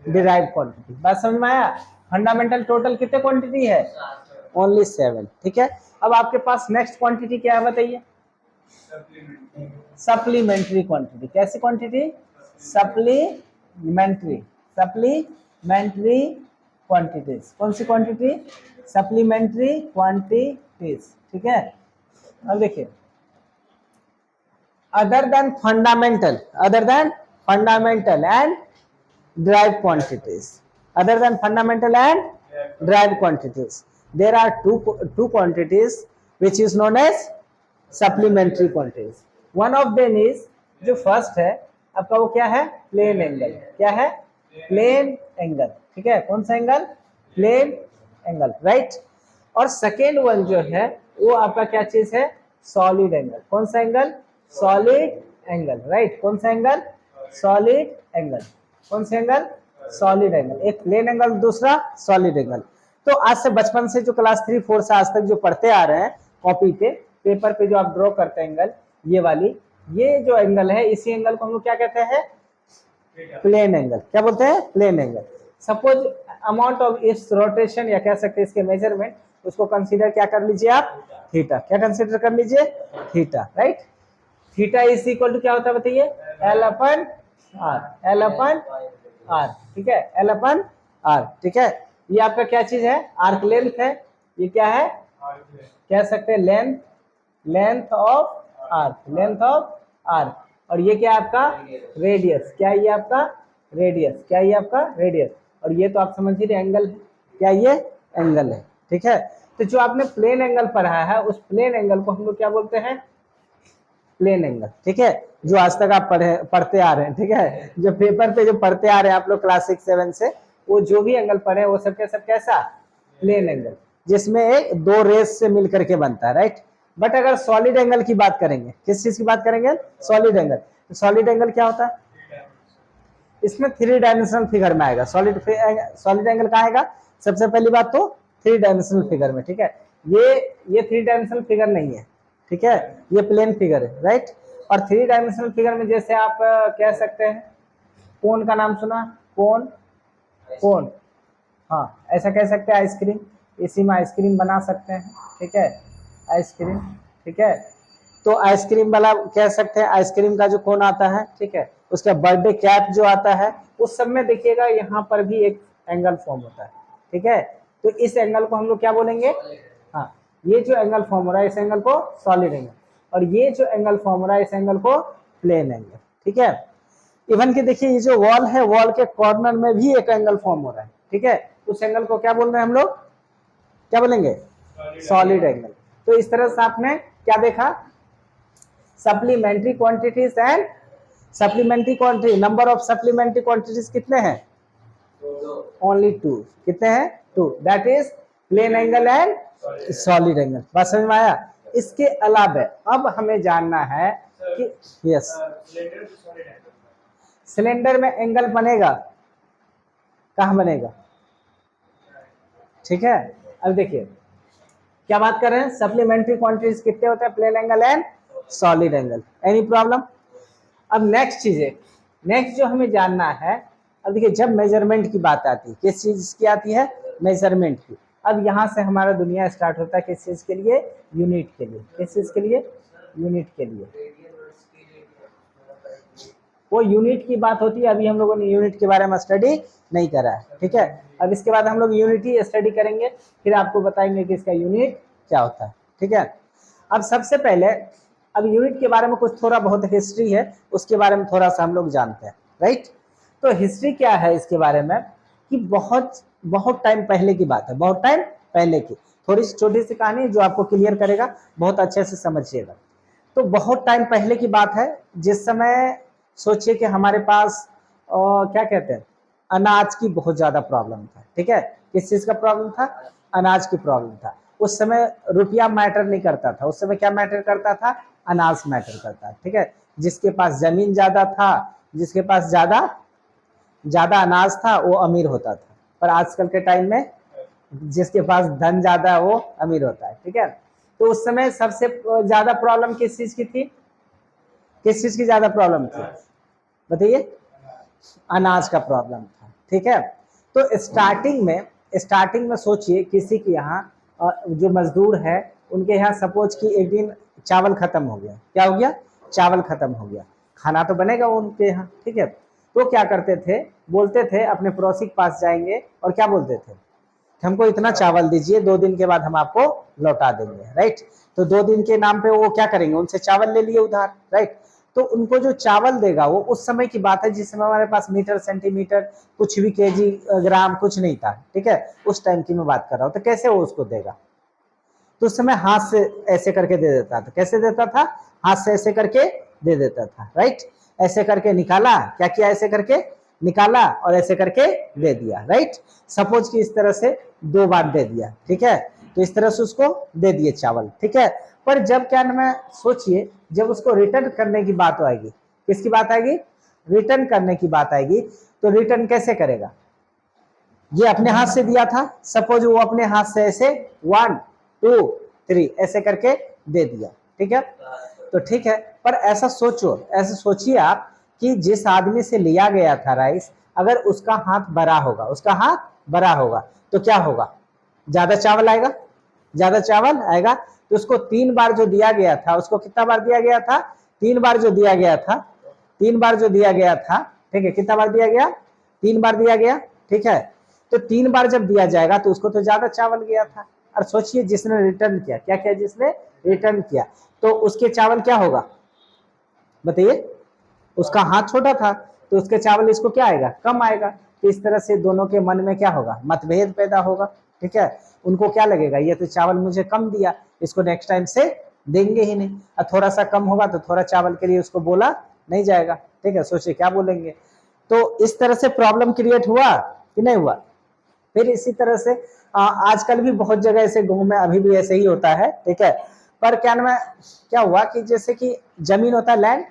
Derive quantity. बात समझ में आया? फंडामेंटल टोटल कितने क्वांटिटी है? ओनली 7। ठीक है, अब आपके पास नेक्स्ट क्वांटिटी क्या है बताइए? Supplementary quantity. कैसी क्वांटिटी? सप्लीमेंट्री। Supplementary quantities. कौन सी क्वांटिटी? Supplementary quantities. ठीक है, अब देखिए other than fundamental and derived quantities, other than fundamental and derived quantities, there are two quantities which is known as supplementary quantities. One of them is जो first है आपका वो क्या है? Plane angle. क्या है? Plane angle. ठीक है, कौन सा एंगल? Plane angle, right. और सेकेंड वन जो है वो आपका क्या चीज है? Solid angle. कौन सा एंगल? Solid angle, right. कौन सा एंगल? Solid angle. कौन सा एंगल? Solid angle. एक प्लेन एंगल, दूसरा सॉलिड एंगल। तो आज से बचपन से जो क्लास 3 4 से आज तक जो पढ़ते आ रहे हैं कॉपी पे पेपर पे जो आप ड्रॉ करते हैं एंगल, ये वाली ये जो एंगल है इसी एंगल को हम लोग क्या कहते हैं? Plane angle. क्या बोलते हैं? Plane angle. Suppose amount of its rotation या कह सकते हैं इसके मेजरमेंट, उसको कंसीडर क्या कर लीजिए आप? थीटा। क्या कंसीडर कर लीजिए? Theta, right. Theta is equal to क्या होता है बताइए? L upon R. L upon R. ठीक है, एल अपन आर। ठीक है, ये आपका क्या चीज है? आर्क लेंथ है। ये क्या है? कह सकते हैं length of arc. Length of arc. और ये क्या आपका? रेडियस। क्या ये आपका? रेडियस। क्या ये आपका? रेडियस। और ये तो आप समझ ही रहे एंगल है। क्या ये? एंगल है। ठीक है, तो जो आपने प्लेन एंगल पढ़ा है उस प्लेन एंगल को हम लोग क्या बोलते हैं? प्लेन एंगल, ठीक है, जो आज तक आप पढ़ते आ रहे हैं, ठीक है, जो पेपर पे जो पढ़ते आ रहे हैं आप लोग क्लास 6-7 से, वो जो भी एंगल पढ़े वो सब कैसा प्लेन एंगल, जिसमें एक दो रेस से मिलकर के बनता है, राइट। बट अगर सॉलिड एंगल की बात करेंगे, किस चीज की बात करेंगे, सॉलिड एंगल, तो सॉलिड एंगल क्या होता है, इसमें 3 डायमेंशनल फिगर में आएगा। सॉलिड एंगल कहाँ आएगा, सबसे पहली बात तो 3 डायमेंशनल फिगर में, ठीक है। ये 3 डायमेंशनल फिगर नहीं है, ठीक है, ये प्लेन फिगर है, राइट। और 3 डायमेंशनल फिगर में जैसे आप कह सकते हैं, कोन का नाम सुना, कोन, हाँ ऐसा कह सकते हैं, आइसक्रीम, इसी में आइसक्रीम बना सकते हैं, ठीक है, आइसक्रीम, ठीक है। तो आइसक्रीम वाला कह सकते हैं, आइसक्रीम का जो कोन आता है, ठीक है, उसका बर्थडे कैप जो आता है, उस सब में देखिएगा यहाँ पर भी एक एंगल फॉर्म होता है, ठीक है। तो इस एंगल को हम लोग क्या बोलेंगे, हाँ, ये जो एंगल फॉर्म हो रहा है इस एंगल को सॉलिड एंगल, और ये जो एंगल फॉर्म हो रहा है इस एंगल को प्लेन एंगल, ठीक है। इवन कि देखिए ये जो वॉल है, वॉल के कॉर्नर में भी एक एंगल फॉर्म हो रहा है, ठीक है, उस एंगल को क्या बोल रहे हैं हम लोग, क्या बोलेंगे, सॉलिड एंगल। तो इस तरह से आपने क्या देखा, supplementary quantities and supplementary quantity, number of supplementary quantities कितने हैं, ओनली 2, कितने हैं, 2, that is plane angle and solid angle. बात समझ में आया। इसके अलावा अब हमें जानना है कि यस, सिलेंडर में एंगल बनेगा, कहाँ बनेगा, ठीक है। अब देखिए क्या बात कर रहे हैं, सप्लीमेंट्री क्वांटिटीज कितने होते हैं, plane angle and solid angle, any problem. अब नेक्स्ट चीज है, नेक्स्ट जो हमें जानना है, अब देखिए जब मेजरमेंट की बात आती है, किस चीज की आती है, मेजरमेंट की। अब यहाँ से हमारा दुनिया स्टार्ट होता है किस चीज के लिए, यूनिट के लिए, किस चीज के लिए, यूनिट के लिए, वो यूनिट की बात होती है। अभी हम लोगों ने यूनिट के बारे में स्टडी नहीं करा है, ठीक है। अब इसके बाद हम लोग यूनिट ही स्टडी करेंगे, फिर आपको बताएंगे कि इसका यूनिट क्या होता है, ठीक है। अब सबसे पहले अब यूनिट के बारे में कुछ थोड़ा बहुत हिस्ट्री है, उसके बारे में थोड़ा सा हम लोग जानते हैं, राइट। तो हिस्ट्री क्या है इसके बारे में, कि बहुत बहुत टाइम पहले की बात है, बहुत टाइम पहले की, थोड़ी सी छोटी सी कहानी जो आपको क्लियर करेगा, बहुत अच्छे से समझिएगा। तो बहुत टाइम पहले की बात है, जिस समय सोचिए कि हमारे पास क्या कहते हैं, अनाज की बहुत ज्यादा प्रॉब्लम था, ठीक है। किस चीज का प्रॉब्लम था, अनाज की प्रॉब्लम था। उस समय रुपया मैटर नहीं करता था, उस समय क्या मैटर करता था, अनाज मैटर करता, ठीक है। जिसके पास जमीन ज्यादा था, जिसके पास ज्यादा अनाज था वो अमीर होता था, पर आजकल के टाइम में जिसके पास धन ज्यादा है वो अमीर होता है, ठीक है। तो उस समय सबसे ज्यादा प्रॉब्लम किस चीज की थी, किस चीज की ज्यादा प्रॉब्लम थी, बताइए, अनाज का प्रॉब्लम था, ठीक है। तो स्टार्टिंग में सोचिए किसी के यहाँ जो मजदूर है उनके यहाँ सपोज कि एक दिन चावल खत्म हो गया, क्या हो गया, चावल खत्म हो गया, खाना तो बनेगा उनके यहाँ, ठीक है। तो क्या करते थे, बोलते थे अपने पड़ोसी के पास जाएंगे और क्या बोलते थे, हमको इतना चावल दीजिए, 2 दिन के बाद हम आपको लौटा देंगे, राइट। तो 2 दिन के नाम पे वो क्या करेंगे, उनसे चावल ले लिए उधार, राइट। तो उनको जो चावल देगा वो उस समय की बात है जिस समय हमारे पास मीटर सेंटीमीटर कुछ भी केजी ग्राम कुछ नहीं था, ठीक है, उस टाइम की मैं बात कर रहा हूँ। तो कैसे वो उसको देगा, तो उस समय हाथ से ऐसे करके दे देता था, कैसे देता था, हाथ से ऐसे करके दे देता था, राइट। ऐसे करके निकाला, क्या किया, ऐसे करके निकाला और ऐसे करके दे दिया, राइट। सपोज कि इस तरह से 2 बार दे दिया, ठीक है, तो इस तरह से उसको दे दिए चावल, ठीक है। पर जब क्या नाम है, सोचिए जब उसको रिटर्न करने की बात आएगी, किसकी बात आएगी, रिटर्न करने की बात आएगी, तो रिटर्न कैसे करेगा, ये अपने हाथ से दिया था, सपोज वो अपने हाथ से ऐसे 1 2 3 ऐसे करके दे दिया, ठीक है। तो ठीक है, पर ऐसा सोचिए आप कि जिस आदमी से लिया गया था राइस, अगर उसका हाथ बड़ा होगा, उसका हाथ बड़ा होगा तो क्या होगा, ज्यादा चावल आएगा, ज्यादा चावल आएगा। तो उसको 3 बार जो दिया गया था, उसको कितना बार दिया गया था, 3 बार जो दिया गया था, 3 बार जो दिया गया था, ठीक है, कितना बार दिया गया, 3 बार दिया गया, ठीक है। तो 3 बार जब दिया जाएगा तो उसको तो ज्यादा चावल गया था। और सोचिए जिसने रिटर्न किया, क्या किया, जिसने रिटर्न किया, तो उसके चावल क्या होगा, बताइए, उसका हाथ छोटा था तो उसके चावल इसको क्या आएगा, कम आएगा। तो इस तरह से दोनों के मन में क्या होगा, मतभेद पैदा होगा, ठीक है। उनको क्या लगेगा, ये तो चावल मुझे कम दिया, इसको नेक्स्ट टाइम से देंगे ही नहीं। और थोड़ा सा कम होगा तो थोड़ा चावल के लिए उसको बोला नहीं जाएगा, ठीक है, सोचिए क्या बोलेंगे। तो इस तरह से प्रॉब्लम क्रिएट हुआ कि नहीं हुआ। फिर इसी तरह से आजकल भी बहुत जगह ऐसे गाँव में अभी भी ऐसे ही होता है, ठीक है। पर क्या नाम है, क्या हुआ कि जैसे कि जमीन होता है लैंड,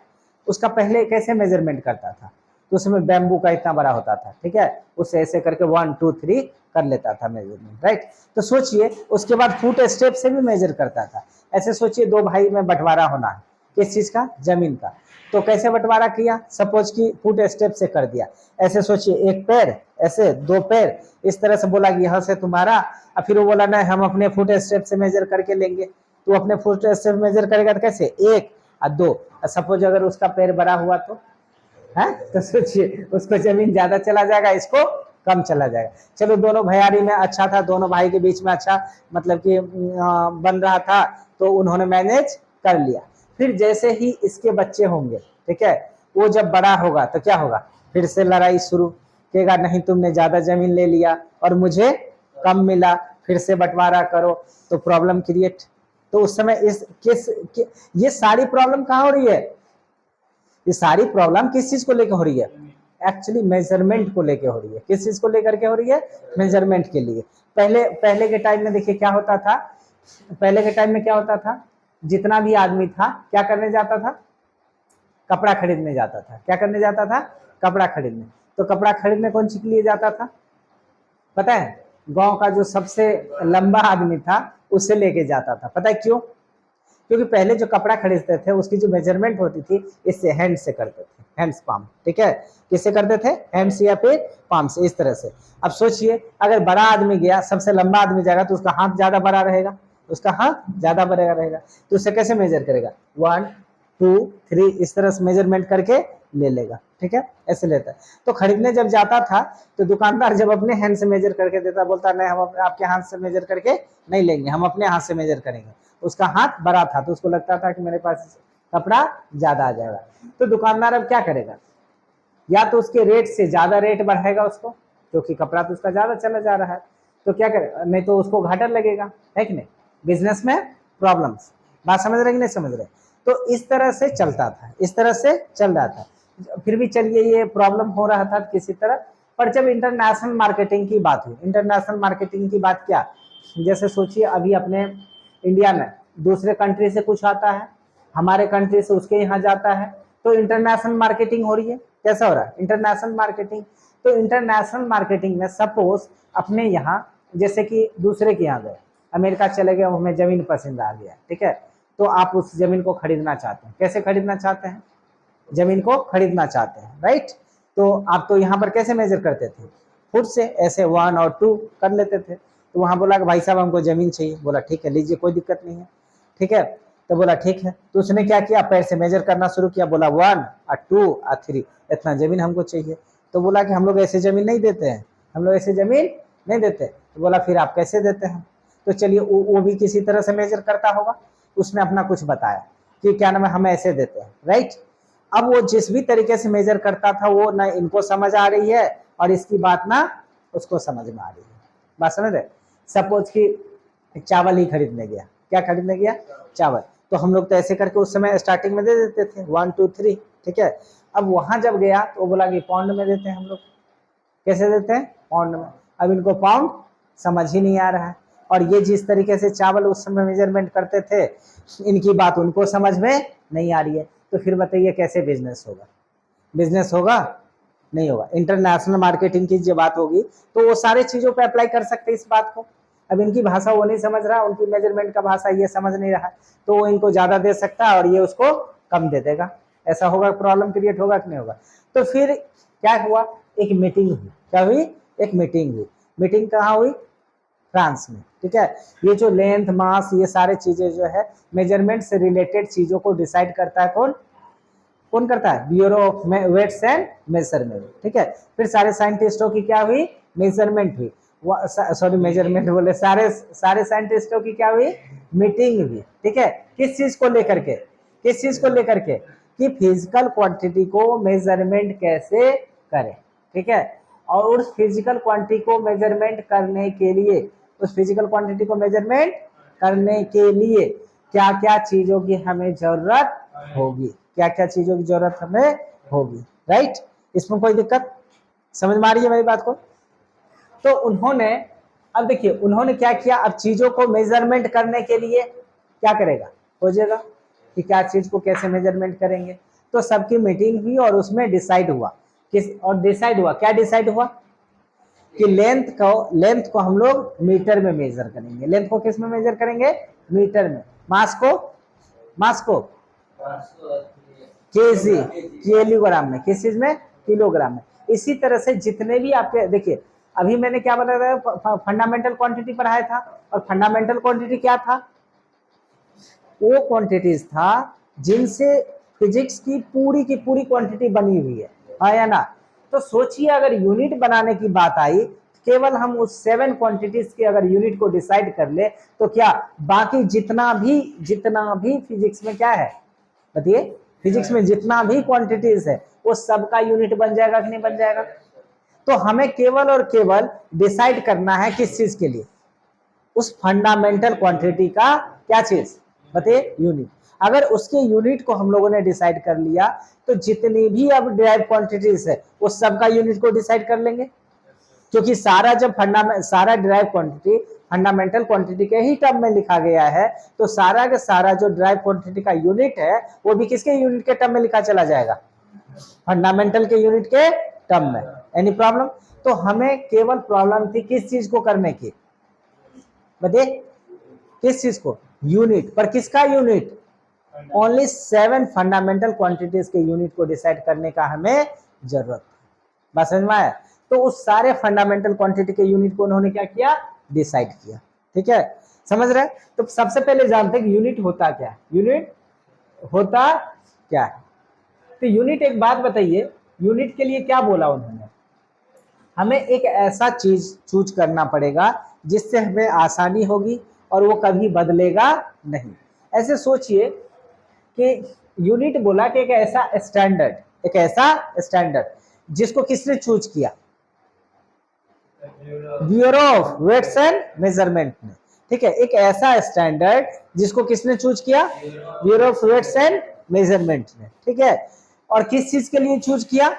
उसका पहले कैसे मेजरमेंट करता था, तो उसमें बैम्बू का इतना बड़ा होता था, ठीक है, उससे ऐसे करके 1 2 3 कर लेता था मेजरमेंट, राइट। तो सोचिए उसके बाद फुट स्टेप से भी मेजर करता था। ऐसे सोचिए 2 भाई में बंटवारा होना है, किस चीज का, जमीन का। तो कैसे बंटवारा किया, सपोज कि फुट स्टेप से कर दिया। ऐसे सोचिए 1 पैर, ऐसे 2 पैर, इस तरह से बोला कि यहाँ से तुम्हारा, और फिर वो बोला नहीं हम अपने फुट स्टेप से मेजर करके लेंगे। तो अपने फुट स्टेप मेजर करेगा तो कैसे, 1 और 2, सपोज अगर उसका पैर बड़ा हुआ तो है, तो सोचिए उसको जमीन ज्यादा चला जाएगा, इसको कम चला जाएगा। चलो दोनों भैयारी में अच्छा था, दोनों भाई के बीच में अच्छा मतलब कि बन रहा था, तो उन्होंने मैनेज कर लिया। फिर जैसे ही इसके बच्चे होंगे, ठीक है, वो जब बड़ा होगा तो क्या होगा, फिर से लड़ाई शुरू, कहेगा नहीं तुमने ज्यादा जमीन ले लिया और मुझे कम मिला, फिर से बंटवारा करो, तो प्रॉब्लम क्रिएट। तो उस समय ये सारी प्रॉब्लम कहाँ हो रही है, ये सारी प्रॉब्लम किस चीज को लेकर हो रही है, एक्चुअली मेजरमेंट को लेकर हो रही है। किस चीज को लेकर के हो रही है, मेजरमेंट के लिए। पहले के टाइम में देखिए क्या होता था, पहले के टाइम में क्या होता था, जितना भी आदमी था क्या करने जाता था, कपड़ा खरीदने जाता था। क्या करने जाता था, कपड़ा खरीदने। तो कपड़ा खरीदने कौन सी के लिए जाता था, पता है, गांव का जो सबसे लंबा आदमी था उससे लेके जाता था। पता है क्यों, क्योंकि पहले जो कपड़ा खरीदते थे उसकी जो मेजरमेंट होती थी इससे हैंड से करते थे, हैंड्स पाम, ठीक है, किससे करते थे, हैंड से या फिर पाम से, इस तरह से। अब सोचिए अगर बड़ा आदमी गया, सबसे लंबा आदमी जाएगा तो उसका हाथ ज्यादा बड़ा रहेगा, उसका हाथ ज्यादा बड़ा रहेगा, तो उससे कैसे मेजर करेगा, 1 2 3 इस तरह से मेजरमेंट करके ले लेगा, ठीक है, ऐसे लेता है। तो खरीदने जब जाता था तो दुकानदार जब अपने हैंड से मेजर करके देता, बोलता नहीं हम आपके हाथ से मेजर करके नहीं लेंगे, हम अपने हाथ से मेजर करेंगे। उसका हाथ बड़ा था तो उसको लगता था कि मेरे पास कपड़ा ज्यादा आ जाएगा। तो दुकानदार अब क्या करेगा, या तो उसके रेट से ज्यादा रेट बढ़ाएगा उसको, क्योंकि कपड़ा तो उसका ज्यादा चला जा रहा है, तो क्या करेगा, नहीं तो उसको घाटा लगेगा, है कि नहीं। बिजनेस में प्रॉब्लम्स, बात समझ रहे कि नहीं समझ रहे। तो इस तरह से चलता था, इस तरह से चल रहा था। फिर भी चलिए ये प्रॉब्लम हो रहा था किसी तरह। पर जब इंटरनेशनल मार्केटिंग की बात हुई, इंटरनेशनल मार्केटिंग की बात क्या, जैसे सोचिए अभी अपने इंडिया में दूसरे कंट्री से कुछ आता है, हमारे कंट्री से उसके यहाँ जाता है, तो इंटरनेशनल मार्केटिंग हो रही है। कैसा हो रहा है, इंटरनेशनल मार्केटिंग। तो इंटरनेशनल मार्केटिंग में सपोज अपने यहाँ जैसे कि दूसरे के यहाँ गए, अमेरिका चले गए, हमें जमीन पसंद आ गया, ठीक है, तो आप उस जमीन को खरीदना चाहते हैं। कैसे खरीदना चाहते हैं, जमीन को खरीदना चाहते हैं, राइट। तो आप तो यहाँ पर कैसे मेजर करते थे, फुट से, ऐसे 1 और 2 कर लेते थे। तो वहां बोला कि भाई साहब हमको जमीन चाहिए, बोला ठीक है लीजिए कोई दिक्कत नहीं है, ठीक है। तो बोला ठीक है, तो उसने क्या किया, पैर से मेजर करना शुरू किया, बोला 1 और 2 और 3 इतना जमीन हमको चाहिए। तो बोला कि हम लोग ऐसे जमीन नहीं देते हैं, हम लोग ऐसे जमीन नहीं देते। तो बोला फिर आप कैसे देते हैं, तो चलिए वो भी किसी तरह से मेजर करता होगा, उसने अपना कुछ बताया कि क्या नाम है हम ऐसे देते हैं, राइट। अब वो जिस भी तरीके से मेजर करता था वो ना इनको समझ आ रही है और इसकी बात ना उसको समझ में आ रही है। बात समझ रहे, सपोज कि चावल ही खरीदने गया, क्या खरीदने गया, चावल। तो हम लोग तो ऐसे करके उस समय स्टार्टिंग में दे देते थे 1 2 3, ठीक है। अब वहां जब गया तो बोला कि पाउंड में देते हैं हम लोग। कैसे देते हैं, पाउंड में। अब इनको पाउंड समझ ही नहीं आ रहा है, और ये जिस तरीके से चावल उस समय मेजरमेंट करते थे इनकी बात उनको समझ में नहीं आ रही है। तो फिर बताइए कैसे बिजनेस होगा, बिजनेस होगा नहीं होगा। इंटरनेशनल मार्केटिंग की जो बात होगी तो वो सारे चीजों पे अप्लाई कर सकते हैं इस बात को। अब इनकी भाषा वो नहीं समझ रहा, उनकी मेजरमेंट का भाषा ये समझ नहीं रहा, तो वो इनको ज्यादा दे सकता है और ये उसको कम दे देगा। ऐसा होगा, प्रॉब्लम क्रिएट होगा कि नहीं होगा। तो फिर क्या हुआ, एक मीटिंग हुई। क्या हुई, एक मीटिंग हुई। मीटिंग कहाँ हुई, फ्रांस में, ठीक है। ये जो लेंथ मास ये सारे चीजें जो है मेजरमेंट से रिलेटेड चीजों को डिसाइड करता है कौन, कौन करता है, bureau of weights and measurement, ठीक है। फिर सारे साइंटिस्टों की क्या हुई, मेजरमेंट हुई, सॉरी मेजरमेंट बोले, सारे साइंटिस्टों की क्या हुई, मीटिंग हुई, ठीक है। किस चीज को लेकर के, किस चीज को लेकर के, कि फिजिकल क्वांटिटी को मेजरमेंट कैसे करें, ठीक है। और उस फिजिकल क्वांटिटी को मेजरमेंट करने के लिए, उस फिजिकल क्वांटिटी को मेजरमेंट करने के लिए क्या क्या चीजों की हमें जरूरत होगी, क्या क्या चीजों की जरूरत हमें होगी, राइट। इसमें कोई दिक्कत समझ में आ रही है मेरी बात को। तो उन्होंने, अब देखिए उन्होंने क्या किया, अब चीजों को मेजरमेंट करने के लिए क्या करेगा, खोजेगा कि क्या चीज को कैसे मेजरमेंट करेंगे। तो सबकी मीटिंग हुई और उसमें डिसाइड हुआ और डिसाइड हुआ, क्या डिसाइड हुआ कि लेंथ को हम लोग मीटर में मेजर करेंगे। लेंथ को किस में मेजर करेंगे, मीटर में। मास को केजी, किलोग्राम में। किस चीज में, किलोग्राम में। इसी तरह से जितने भी आपके, देखिए अभी मैंने क्या बताया, फंडामेंटल क्वांटिटी पढ़ाया था, और फंडामेंटल क्वांटिटी क्या था, वो क्वांटिटीज था जिनसे फिजिक्स की पूरी क्वांटिटी बनी हुई है, हाँ या ना। तो सोचिए अगर यूनिट बनाने की बात आई, केवल हम उस 7 क्वांटिटीज के अगर यूनिट को डिसाइड कर ले, तो क्या बाकी जितना भी फिजिक्स में क्या है, बताइए, फिजिक्स में जितना भी क्वांटिटीज है वो सबका यूनिट बन जाएगा कि नहीं बन जाएगा। तो हमें केवल और केवल डिसाइड करना है किस चीज के लिए, उस फंडामेंटल क्वांटिटी का क्या चीज, बताइए, यूनिट। अगर उसके यूनिट को हम लोगों ने डिसाइड कर लिया, तो जितनी भी अब डिराइव क्वांटिटीज है वो सबका यूनिट को डिसाइड कर लेंगे, क्योंकि सारा जब सारा डिराइव क्वांटिटी फंडामेंटल क्वांटिटी के ही टर्म में लिखा गया है, तो सारा का सारा जो डिराइव क्वांटिटी का यूनिट है वो भी किसके यूनिट के टर्म में लिखा चला जाएगा, फंडामेंटल के यूनिट के टर्म में। Any problem. तो हमें केवल प्रॉब्लम थी किस चीज को करने की, बताइए, किस चीज को, यूनिट। पर किसका यूनिट, ओनली 7 फंडामेंटल क्वांटिटीज के यूनिट को डिसाइड करने का हमें जरूरत, बात समझ में आया। तो उस सारे फंडामेंटल क्वांटिटी के यूनिट को उन्होंने क्या किया, डिसाइड किया, ठीक है, समझ रहे। तो सबसे पहले जानते हैं कि यूनिट होता क्या है, यूनिट होता क्या है। तो यूनिट, एक बात बताइए, यूनिट के लिए क्या बोला उन्होंने, हमें एक ऐसा चीज चूज करना पड़ेगा जिससे हमें आसानी होगी और वो कभी बदलेगा नहीं। ऐसे सोचिए कि यूनिट बोला कि एक ऐसा स्टैंडर्ड जिसको किसने चूज किया, bureau of weights and measurement ने, ठीक है। एक ऐसा स्टैंडर्ड जिसको किसने चूज किया, bureau of weights and measurement ने, ठीक है। और किस चीज के लिए चूज किया,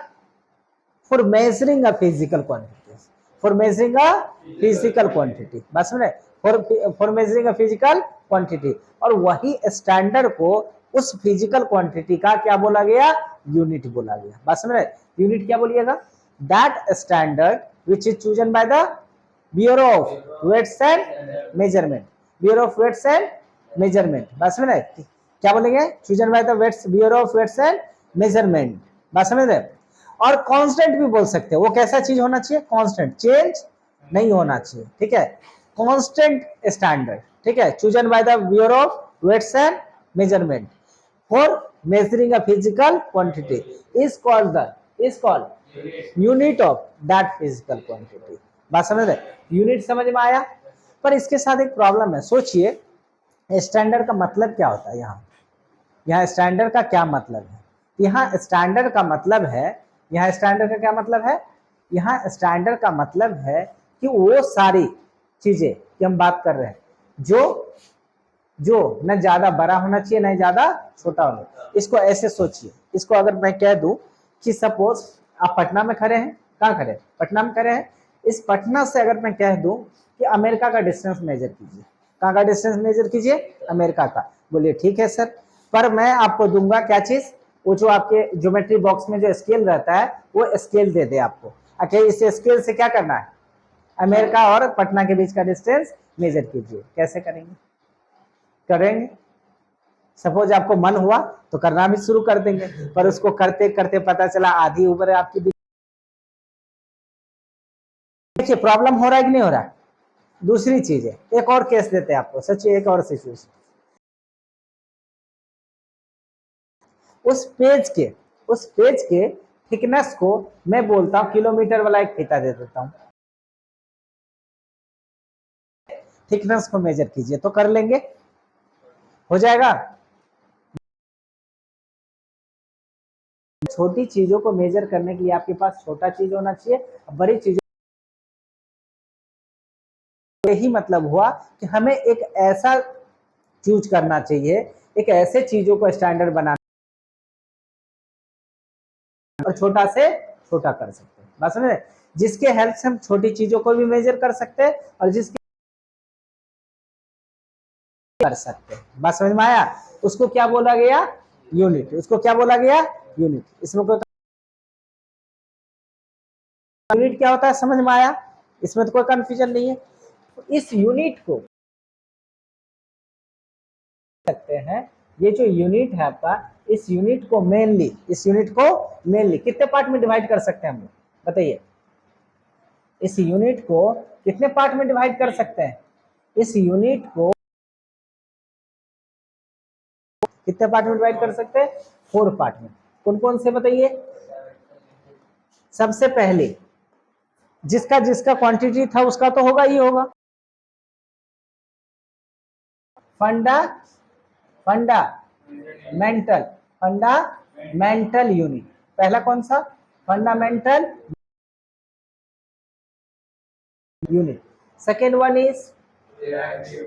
for measuring a physical quantity, for measuring a physical quantity, बस में for measuring a physical quantity. और वही स्टैंडर्ड को उस फिजिकल क्वांटिटी का क्या बोला गया, यूनिट बोला गया, बस में। यूनिट क्या बोलिएगा, that standard which is chosen by the Bureau of Weights and Measurement, Bureau of Weights and Measurement, बस समझ रहे, क्या बोलेंगे, chosen by the Bureau of Weights and Measurement, बस समझ रहे। और कांस्टेंट भी बोल सकते हैं, वो कैसा चीज होना चाहिए, कांस्टेंट, चेंज नहीं होना चाहिए, ठीक है, कांस्टेंट स्टैंडर्ड, ठीक है, chosen by the Bureau of Weights and Measurement for measuring a physical quantity is called unit of that physical quantity, बात समझ रहे, यूनिट समझ में आया। पर इसके साथ एक प्रॉब्लम है, सोचिए स्टैंडर्ड का मतलब क्या होता है, यहाँ स्टैंडर्ड का क्या मतलब है, यहाँ स्टैंडर्ड का मतलब है, यहाँ स्टैंडर्ड का क्या मतलब है, यहाँ स्टैंडर्ड का मतलब है कि वो सारी चीजें कि हम बात कर रहे हैं जो न ज्यादा बड़ा होना चाहिए न ज्यादा छोटा होना। इसको ऐसे सोचिए, इसको अगर मैं कह दूं कि सपोज आप पटना में खड़े हैं, कहाँ खड़े, पटना में खड़े हैं, इस पटना से अगर मैं कह दूं कि अमेरिका का डिस्टेंस मेजर कीजिए, कहाँ का डिस्टेंस मेजर कीजिए, अमेरिका का, बोलिए ठीक है सर। पर मैं आपको दूंगा क्या चीज, वो जो आपके ज्योमेट्री बॉक्स में जो स्केल रहता है वो स्केल दे दे आपको, अच्छा इस स्केल से क्या करना है, अमेरिका और पटना के बीच का डिस्टेंस मेजर कीजिए। कैसे करेंगे, सपोज आपको मन हुआ तो करना भी शुरू कर देंगे, पर उसको करते करते पता चला आधी उम्र आपकी, देखिए प्रॉब्लम हो रहा है कि नहीं हो रहा है। दूसरी चीज है, एक और केस देते हैं आपको, सच्ची एक और सिचुएशन, उस पेज के थिकनेस को मैं बोलता हूं किलोमीटर वाला एक फीता दे देता हूं, थिकनेस को मेजर कीजिए, तो कर लेंगे, हो जाएगा। छोटी चीजों को मेजर करने के लिए आपके पास छोटा चीज होना चाहिए, बड़ी चीजों, यही मतलब हुआ कि हमें एक ऐसा चूज करना चाहिए, एक ऐसे चीजों को स्टैंडर्ड बनाना और छोटा से छोटा कर सकते हैं। बात समझ रहे? जिसके हेल्प से हम छोटी चीजों को भी मेजर कर सकते हैं और जिसके कर सकते हैं। बात समझ में आया? उसको क्या बोला गया? यूनिट। उसको क्या बोला गया? यूनिट। इसमें कोई यूनिट क्या होता है समझ में आया? इसमें तो कोई कंफ्यूजन नहीं है। इस यूनिट को सकते हैं, ये जो यूनिट है आपका, इस यूनिट को मेनली कितने पार्ट में डिवाइड कर सकते हैं हम लोग? बताइए। इस यूनिट को कितने पार्ट में डिवाइड कर सकते हैं? इस यूनिट को कितने पार्ट में डिवाइड कर सकते हैं? 4 पार्ट में। कौन कौन से बताइए? सबसे पहले जिसका जिसका क्वांटिटी था उसका तो होगा ही होगा। Fundamental unit. पहला कौन सा? Fundamental unit. Second one is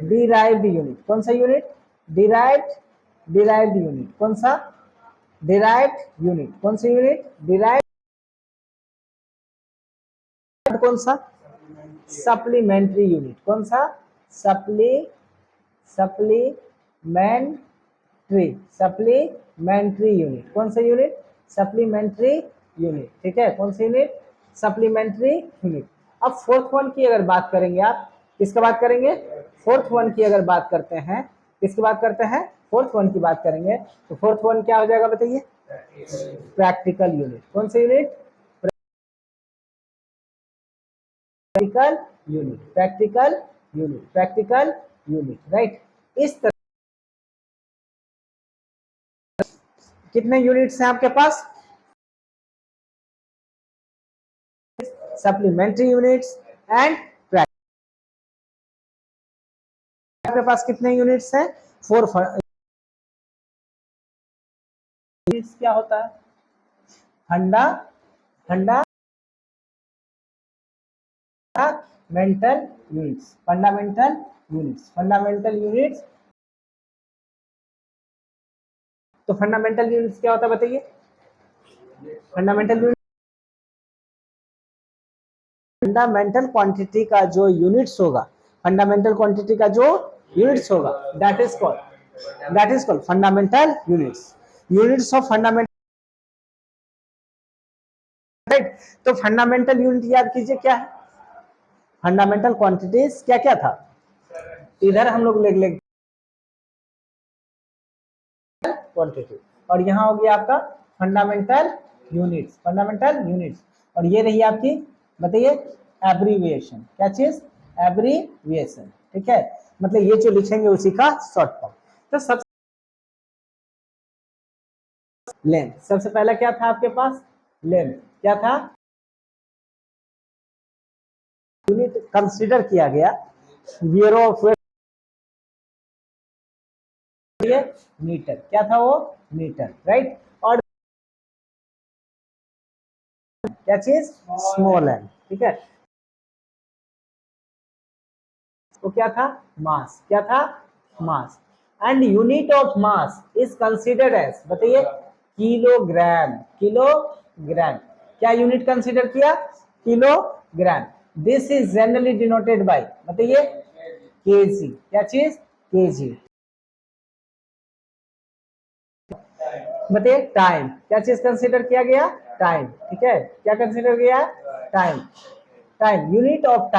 derived unit. कौन सा यूनिट? Derived unit. कौन सा? Derived unit. कौन सा यूनिट? डिराइव्ड। कौन सा? Supplementary unit. कौन सा? Supplementary unit. कौन सा यूनिट? Supplementary unit. ठीक है, कौन सा यूनिट? Supplementary unit. अब फोर्थ वन की अगर बात करेंगे, आप किसका बात करेंगे? फोर्थ वन की अगर बात करते हैं, किसकी बात करते हैं? फोर्थ वन की बात करेंगे, तो फोर्थ वन क्या हो जाएगा बताइए? Practical unit. कौन सा यूनिट? Practical unit. राइट। इस तरह कितने यूनिट्स हैं आपके पास? सप्लीमेंट्री यूनिट्स एंड आपके पास कितने यूनिट्स हैं? 4 यूनिट्स। क्या होता है? Fundamental units. तो फंडामेंटल यूनिट्स क्या होता है बताइए? फंडामेंटल क्वांटिटी का जो यूनिट्स होगा, that is called fundamental units of fundamental. Right. तो फंडामेंटल यूनिट याद कीजिए क्या है? फंडामेंटल क्वांटिटीज क्या क्या था? इधर हम लोग लिख क्वांटिटी, और यहाँ हो गया आपका फंडामेंटल यूनिट्स। और ये रही आपकी, बताइए, एब्रीविएशन। क्या चीज? एब्रीविएशन। ठीक है, मतलब ये जो लिखेंगे उसी का शॉर्ट फॉर्म। तो सबसे लेंथ, सबसे पहला क्या था आपके पास? लेंथ। क्या था? यूनिट कंसीडर किया गया, ब्यूरो ऑफ मीटर। क्या था वो? मीटर। राइट। और क्या चीज? Small N. ठीक है, तो क्या था? मास। क्या था? Mass. And unit of mass is considered as, बताइए, किलोग्राम। क्या यूनिट कंसीडर किया? Kilogram. This is generally denoted by, बताइए, केजी। क्या चीज? केजी। बताइए, टाइम। क्या चीज कंसीडर किया गया? टाइम। ठीक है, क्या कंसीडर किया? Time. Unit of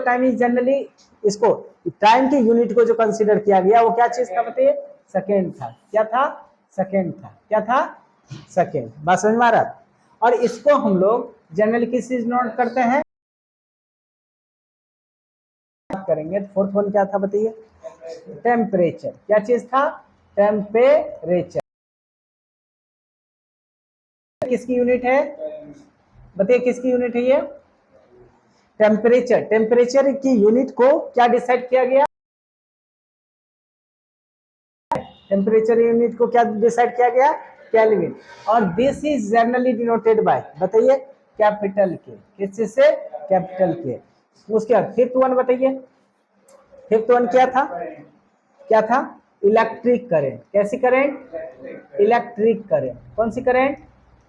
time is generally, इसको टाइम की यूनिट को जो कंसीडर किया गया वो क्या चीज था बताइए? सेकेंड था। क्या था? सेकेंड। बात समझ में आ रहा है? और इसको हम लोग जनरली किस चीज नोट करते हैं? करेंगे। फोर्थ वन क्या था बताइए? टेम्परेचर। क्या चीज था? टेम्परेचर। किसकी यूनिट है? बताइए, किसकी यूनिट है ये? टेम्परेचर की यूनिट को क्या डिसाइड किया गया? टेम्परेचर यूनिट को क्या डिसाइड किया गया? केल्विन। और this is generally denoted by, बताइए, कैपिटल के। किस चीज से? कैपिटल के। उसके बाद फिफ्थ वन बताइए, फिफ्थ वन क्या था? क्या था? Electric current. कैसी करंट? Electric current. कौन सी करंट?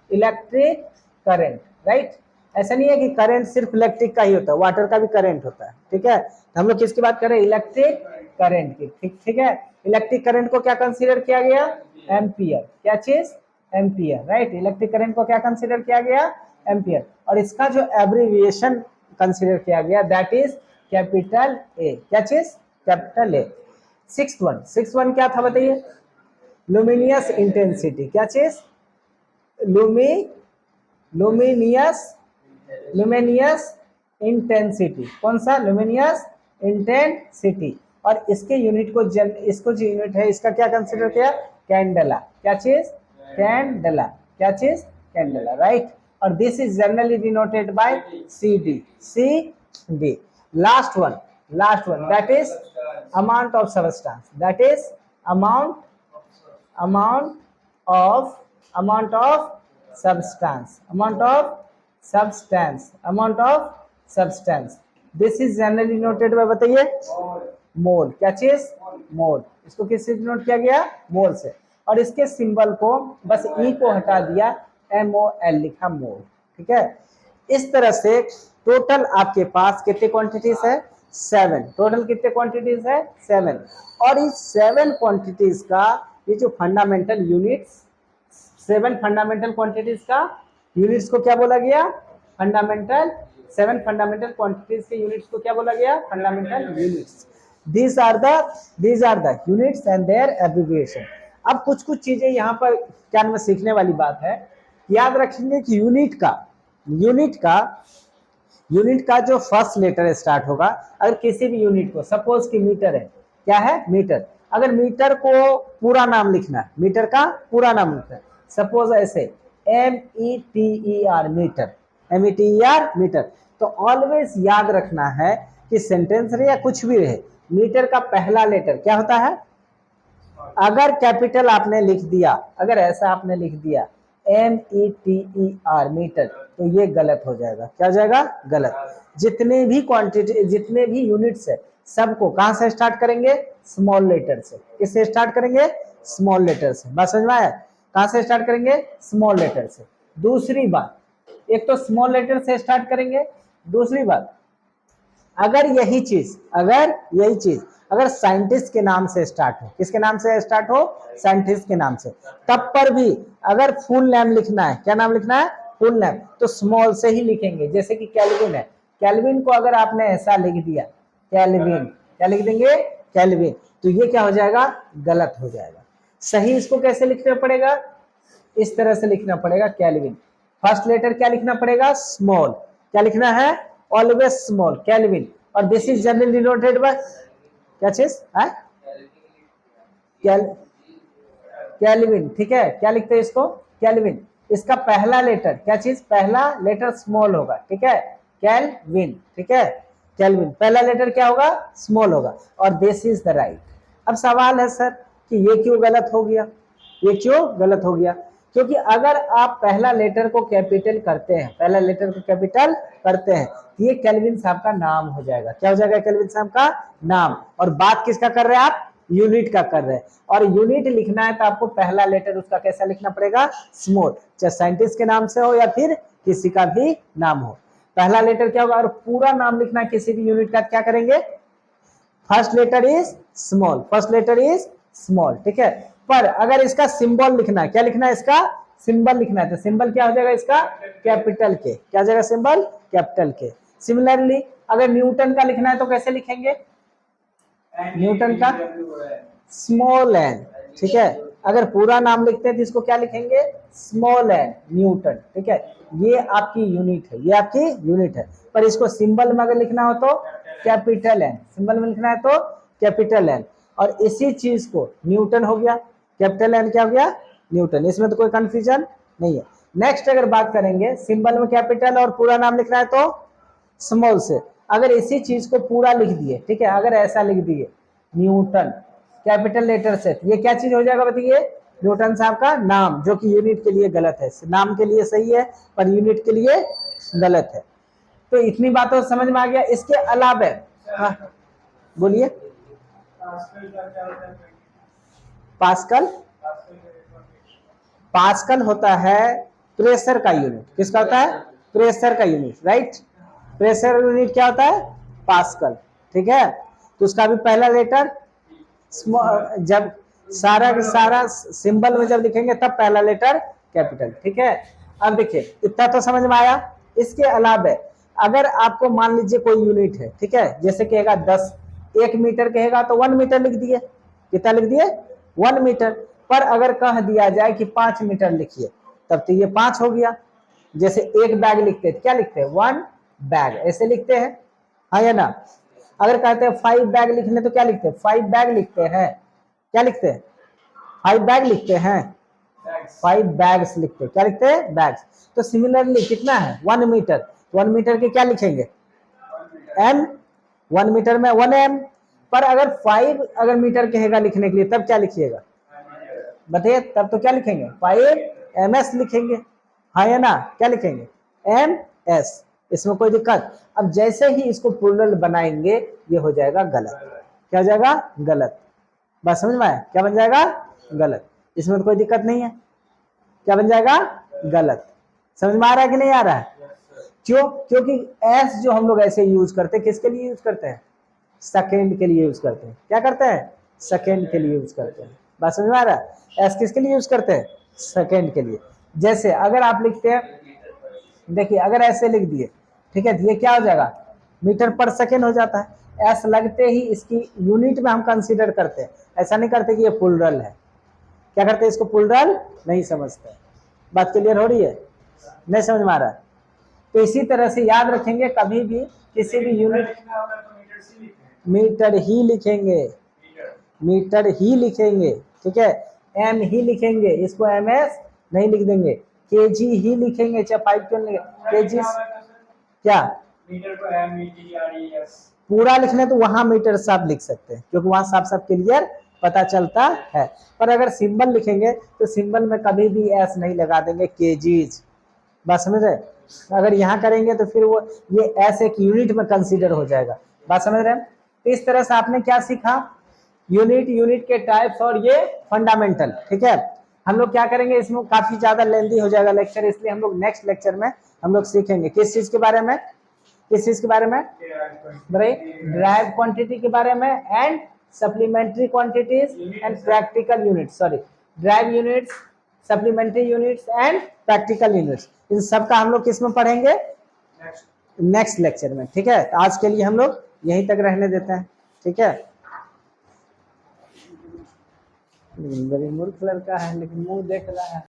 Electric current, right. ऐसा नहीं है कि करंट सिर्फ इलेक्ट्रिक का ही होता है, वाटर का भी करंट होता है, ठीक है। तो हम लोग किसकी बात कर रहे हैं? इलेक्ट्रिक करंट की, ठीक ठीक है। इलेक्ट्रिक करंट को क्या कंसीडर किया गया? एम्पियर। क्या चीज? Ampere, right. इलेक्ट्रिक करंट को क्या कंसीडर किया गया? एम्पियर। और इसका जो एब्रिविएशन कंसीडर किया गया दैट इज कैपिटल ए। क्या चीज? Capital A. सिक्स वन क्या था बताइए? Luminous intensity. क्या चीज? Luminous intensity. कौन सा? Luminous intensity. और इसके यूनिट को इसको जो यूनिट है इसका क्या कंसीडर किया? कैंडला। क्या चीज? कैंडला। क्या चीज? Candela, right. और this is generally denoted by CD। CD। Last one that is amount of substance. That is amount of substance. This is generally noted by, बताइए, मोल। क्या चीज? मोल। इसको किससे डिनोट किया गया? मोल से। और इसके सिंबल को बस ई को हटा दिया, MOL लिखा, मोल, ठीक है। इस तरह से टोटल आपके पास कितने क्वांटिटीज है? 7। टोटल कितने क्वांटिटीज है? 7। और इस 7 क्वांटिटीज का ये जो फंडामेंटल यूनिट्स, 7 फंडामेंटल क्वांटिटीज का यूनिट्स को क्या बोला गया? फंडामेंटल। 7 फंडामेंटल क्वांटिटीज के यूनिट्स को क्या बोला गया? Fundamental units. These are the units and their abbreviation. अब कुछ चीजें यहाँ पर क्या में सीखने वाली बात है। याद रखेंगे कि यूनिट का जो फर्स्ट लेटर स्टार्ट होगा, अगर किसी भी यूनिट को, सपोज कि मीटर है, क्या है? मीटर। अगर मीटर को पूरा नाम लिखना है, मीटर का पूरा नाम लिखना है, सपोज ऐसे METER, मीटर, METER, मीटर। तो ऑलवेज याद रखना है कि सेंटेंस रहे या कुछ भी रहे, मीटर का पहला लेटर क्या होता है? अगर कैपिटल आपने लिख दिया, अगर ऐसा आपने लिख दिया METER, मीटर, तो ये गलत हो जाएगा। क्या हो जाएगा? गलत। जितने भी क्वांटिटी, जितने भी यूनिट्स है, सबको कहां से स्टार्ट करेंगे? स्मॉल लेटर से। किससे स्टार्ट करेंगे? स्मॉल लेटर से। बात समझ में आया? कहां से स्टार्ट करेंगे? स्मॉल लेटर से। दूसरी बात, एक तो स्मॉल लेटर से स्टार्ट करेंगे, दूसरी बात, अगर यही चीज अगर साइंटिस्ट के नाम से स्टार्ट हो, किसके नाम से स्टार्ट हो? साइंटिस्ट के नाम से, तब पर भी अगर फुल नेम लिखना है, क्या नाम लिखना है? फुल नेम, तो स्मॉल से ही लिखेंगे। जैसे कि कैल्विन है, कैल्विन को अगर आपने ऐसा लिख दिया कैल्विन, क्या लिख देंगे? कैल्विन, तो ये क्या हो जाएगा? गलत हो जाएगा। सही इसको कैसे लिखना पड़ेगा? इस तरह से लिखना पड़ेगा, कैल्विन। फर्स्ट लेटर क्या लिखना पड़ेगा? स्मॉल। क्या लिखना है? Always small, kelvin. और this is generally denoted by क्या चीज है? कैल्विन, ठीक है। क्या लिखते हैं इसको? कैल्विन। इसका पहला लेटर क्या चीज? पहला लेटर स्मॉल होगा, ठीक है, कैल्विन, ठीक है, कैल्विन। पहला लेटर क्या होगा? स्मॉल होगा। और दिस इज द राइट। अब सवाल है सर कि ये क्यों गलत हो गया? ये क्यों गलत हो गया? क्योंकि अगर आप पहला लेटर को कैपिटल करते हैं, पहला लेटर को कैपिटल करते हैं, ये केल्विन साहब का नाम हो जाएगा। क्या हो जाएगा? केल्विन साहब का नाम। और बात किसका कर रहे हैं आप? यूनिट का कर रहे हैं। और यूनिट लिखना है तो आपको पहला लेटर उसका कैसा लिखना पड़ेगा? स्मॉल। चाहे साइंटिस्ट के नाम से हो या फिर किसी का भी नाम हो, पहला लेटर क्या होगा? और पूरा नाम लिखना है किसी भी यूनिट का, क्या करेंगे? First letter is small, first letter is small, ठीक है। पर अगर इसका सिंबल लिखना है, क्या लिखना है? इसका सिंबल लिखना है, तो सिंबल क्या हो जाएगा इसका? कैपिटल के। क्या हो जाएगा? सिंबल कैपिटल के। सिमिलरली अगर न्यूटन का लिखना है तो कैसे लिखेंगे? न्यूटन का स्मॉल एन, ठीक है। अगर पूरा नाम लिखते हैं तो इसको क्या लिखेंगे? स्मॉल एन, न्यूटन, ठीक है। ये आपकी यूनिट है, ये आपकी यूनिट है। पर इसको सिंबल में अगर लिखना हो तो कैपिटल एन, सिंबल में लिखना है तो कैपिटल एन। और इसी चीज को न्यूटन हो गया, कैपिटल एन क्या हो गया? न्यूटन। इसमें तो कोई कंफ्यूजन नहीं है। नेक्स्ट अगर बात करेंगे, सिंबल में कैपिटल और पूरा नाम लिखना है तो स्मॉल से। अगर इसी चीज को पूरा लिख दिए, ठीक है, अगर ऐसा लिख दिए न्यूटन कैपिटल लेटर से, ये क्या चीज हो जाएगा बताइए? न्यूटन साहब का नाम, जो कि यूनिट के लिए गलत है। नाम के लिए सही है पर यूनिट के लिए गलत है। तो इतनी बातों समझ में आ गया। इसके अलावा हाँ बोलिए। पास्कल का क्या होता है? पास्कल, पास्कल का यूनिट। पास्कल होता है प्रेशर का यूनिट। किसका होता है? प्रेशर का यूनिट, राइट। प्रेशर यूनिट क्या होता है? पास्कल, ठीक है। तो उसका भी पहला लेटर जब सारा का सारा सिंबल में जब लिखेंगे तब पहला लेटर कैपिटल, ठीक है। अब देखिए इतना तो समझ में आया। इसके अलावा अगर आपको मान लीजिए कोई यूनिट है, ठीक है, जैसे कहेगा 10, 1 मीटर कहेगा तो 1 मीटर लिख दिए। कितना लिख दिए? 1 मीटर। पर अगर कह दिया जाए कि 5 मीटर लिखिए तब तो ये 5 हो गया। जैसे एक बैग लिखते हैं, क्या लिखते हैं? 1 बैग, ऐसे लिखते हैं, हाँ या ना। अगर कहते हैं 5 बैग लिखने तो क्या लिखते हैं? 5 बैग लिखते हैं। क्या लिखते हैं? 5 बैग लिखते हैं, 5 बैग्स लिखते हैं। क्या लिखते हैं? बैग्स। तो सिमिलरली कितना है? 1 मीटर। 1 मीटर के क्या लिखेंगे? एम। 1 मीटर में 1 एम। पर अगर 5 अगर मीटर कहेगा लिखने के लिए तब क्या लिखिएगा? बताइए, तब तो क्या लिखेंगे? 5 एम एस लिखेंगे, हाँ या ना। क्या लिखेंगे? M S. इसमें कोई दिक्कत? अब जैसे ही इसको प्लूरल बनाएंगे ये हो जाएगा गलत। क्या हो जाएगा? गलत। बात समझ में आया? क्या बन जाएगा? गलत। इसमें तो कोई दिक्कत नहीं है। क्या बन जाएगा? गलत। समझ में आ रहा है कि नहीं आ रहा है? क्यों? क्योंकि एस जो हम लोग ऐसे यूज करते हैं, किसके लिए यूज करते हैं? सेकेंड के लिए यूज करते हैं। क्या करते हैं? सेकेंड के लिए यूज करते हैं। बात समझ में आ रहा है? एस किसके लिए यूज करते हैं? सेकेंड के लिए। जैसे अगर आप लिखते हैं, देखिए अगर ऐसे लिख दिए, ठीक है, तो ये क्या हो जाएगा? मीटर पर सेकेंड हो जाता है। एस लगते ही इसकी यूनिट में हम कंसीडर करते हैं, ऐसा नहीं करते कि ये प्लूरल है। क्या करते हैं? इसको प्लूरल नहीं समझते। बात क्लियर हो रही है? नहीं समझ में आ रहा है? तो इसी तरह से याद रखेंगे, कभी भी किसी भी यूनिट लिखना होगा तो मीटर से लिखें। मीटर ही लिखेंगे, मीटर ही लिखेंगे, ठीक है। एम ही लिखेंगे, इसको एम एस नहीं लिख देंगे। केजी ही लिखेंगे, चाहे 5 क्यों नहीं, केजी। क्या मीटर को एम मीटी आर ई एस पूरा लिखने तो वहां मीटर से आप लिख सकते हैं, क्योंकि वहां साफ साफ क्लियर पता चलता है। पर अगर सिंबल लिखेंगे तो सिंबल में कभी भी एस नहीं लगा देंगे, केजीज। बात समझ रहे? अगर यहाँ करेंगे तो फिर वो ये एस एक यूनिट में कंसीडर हो जाएगा। बात समझ रहे हैं? तो इस तरह से आपने क्या सीखा? यूनिट, यूनिट के टाइप्स और ये फंडामेंटल, ठीक है। हम लोग क्या करेंगे, इसमें काफी ज्यादा लेंथी हो जाएगा लेक्चर, इसलिए हम लोग नेक्स्ट लेक्चर में हम लोग सीखेंगे किस चीज के बारे में? किस चीज के बारे में? ड्राइव क्वांटिटी के बारे में, and supplementary quantities and practical units. Sorry, derived units, supplementary units and practical units. इन सब का हम लोग किस में पढ़ेंगे? नेक्स्ट लेक्चर में, ठीक है। तो आज के लिए हम लोग यहीं तक रहने देते हैं, ठीक है। बड़ी मूर्ख लड़का है लेकिन मुंह देख रहा है।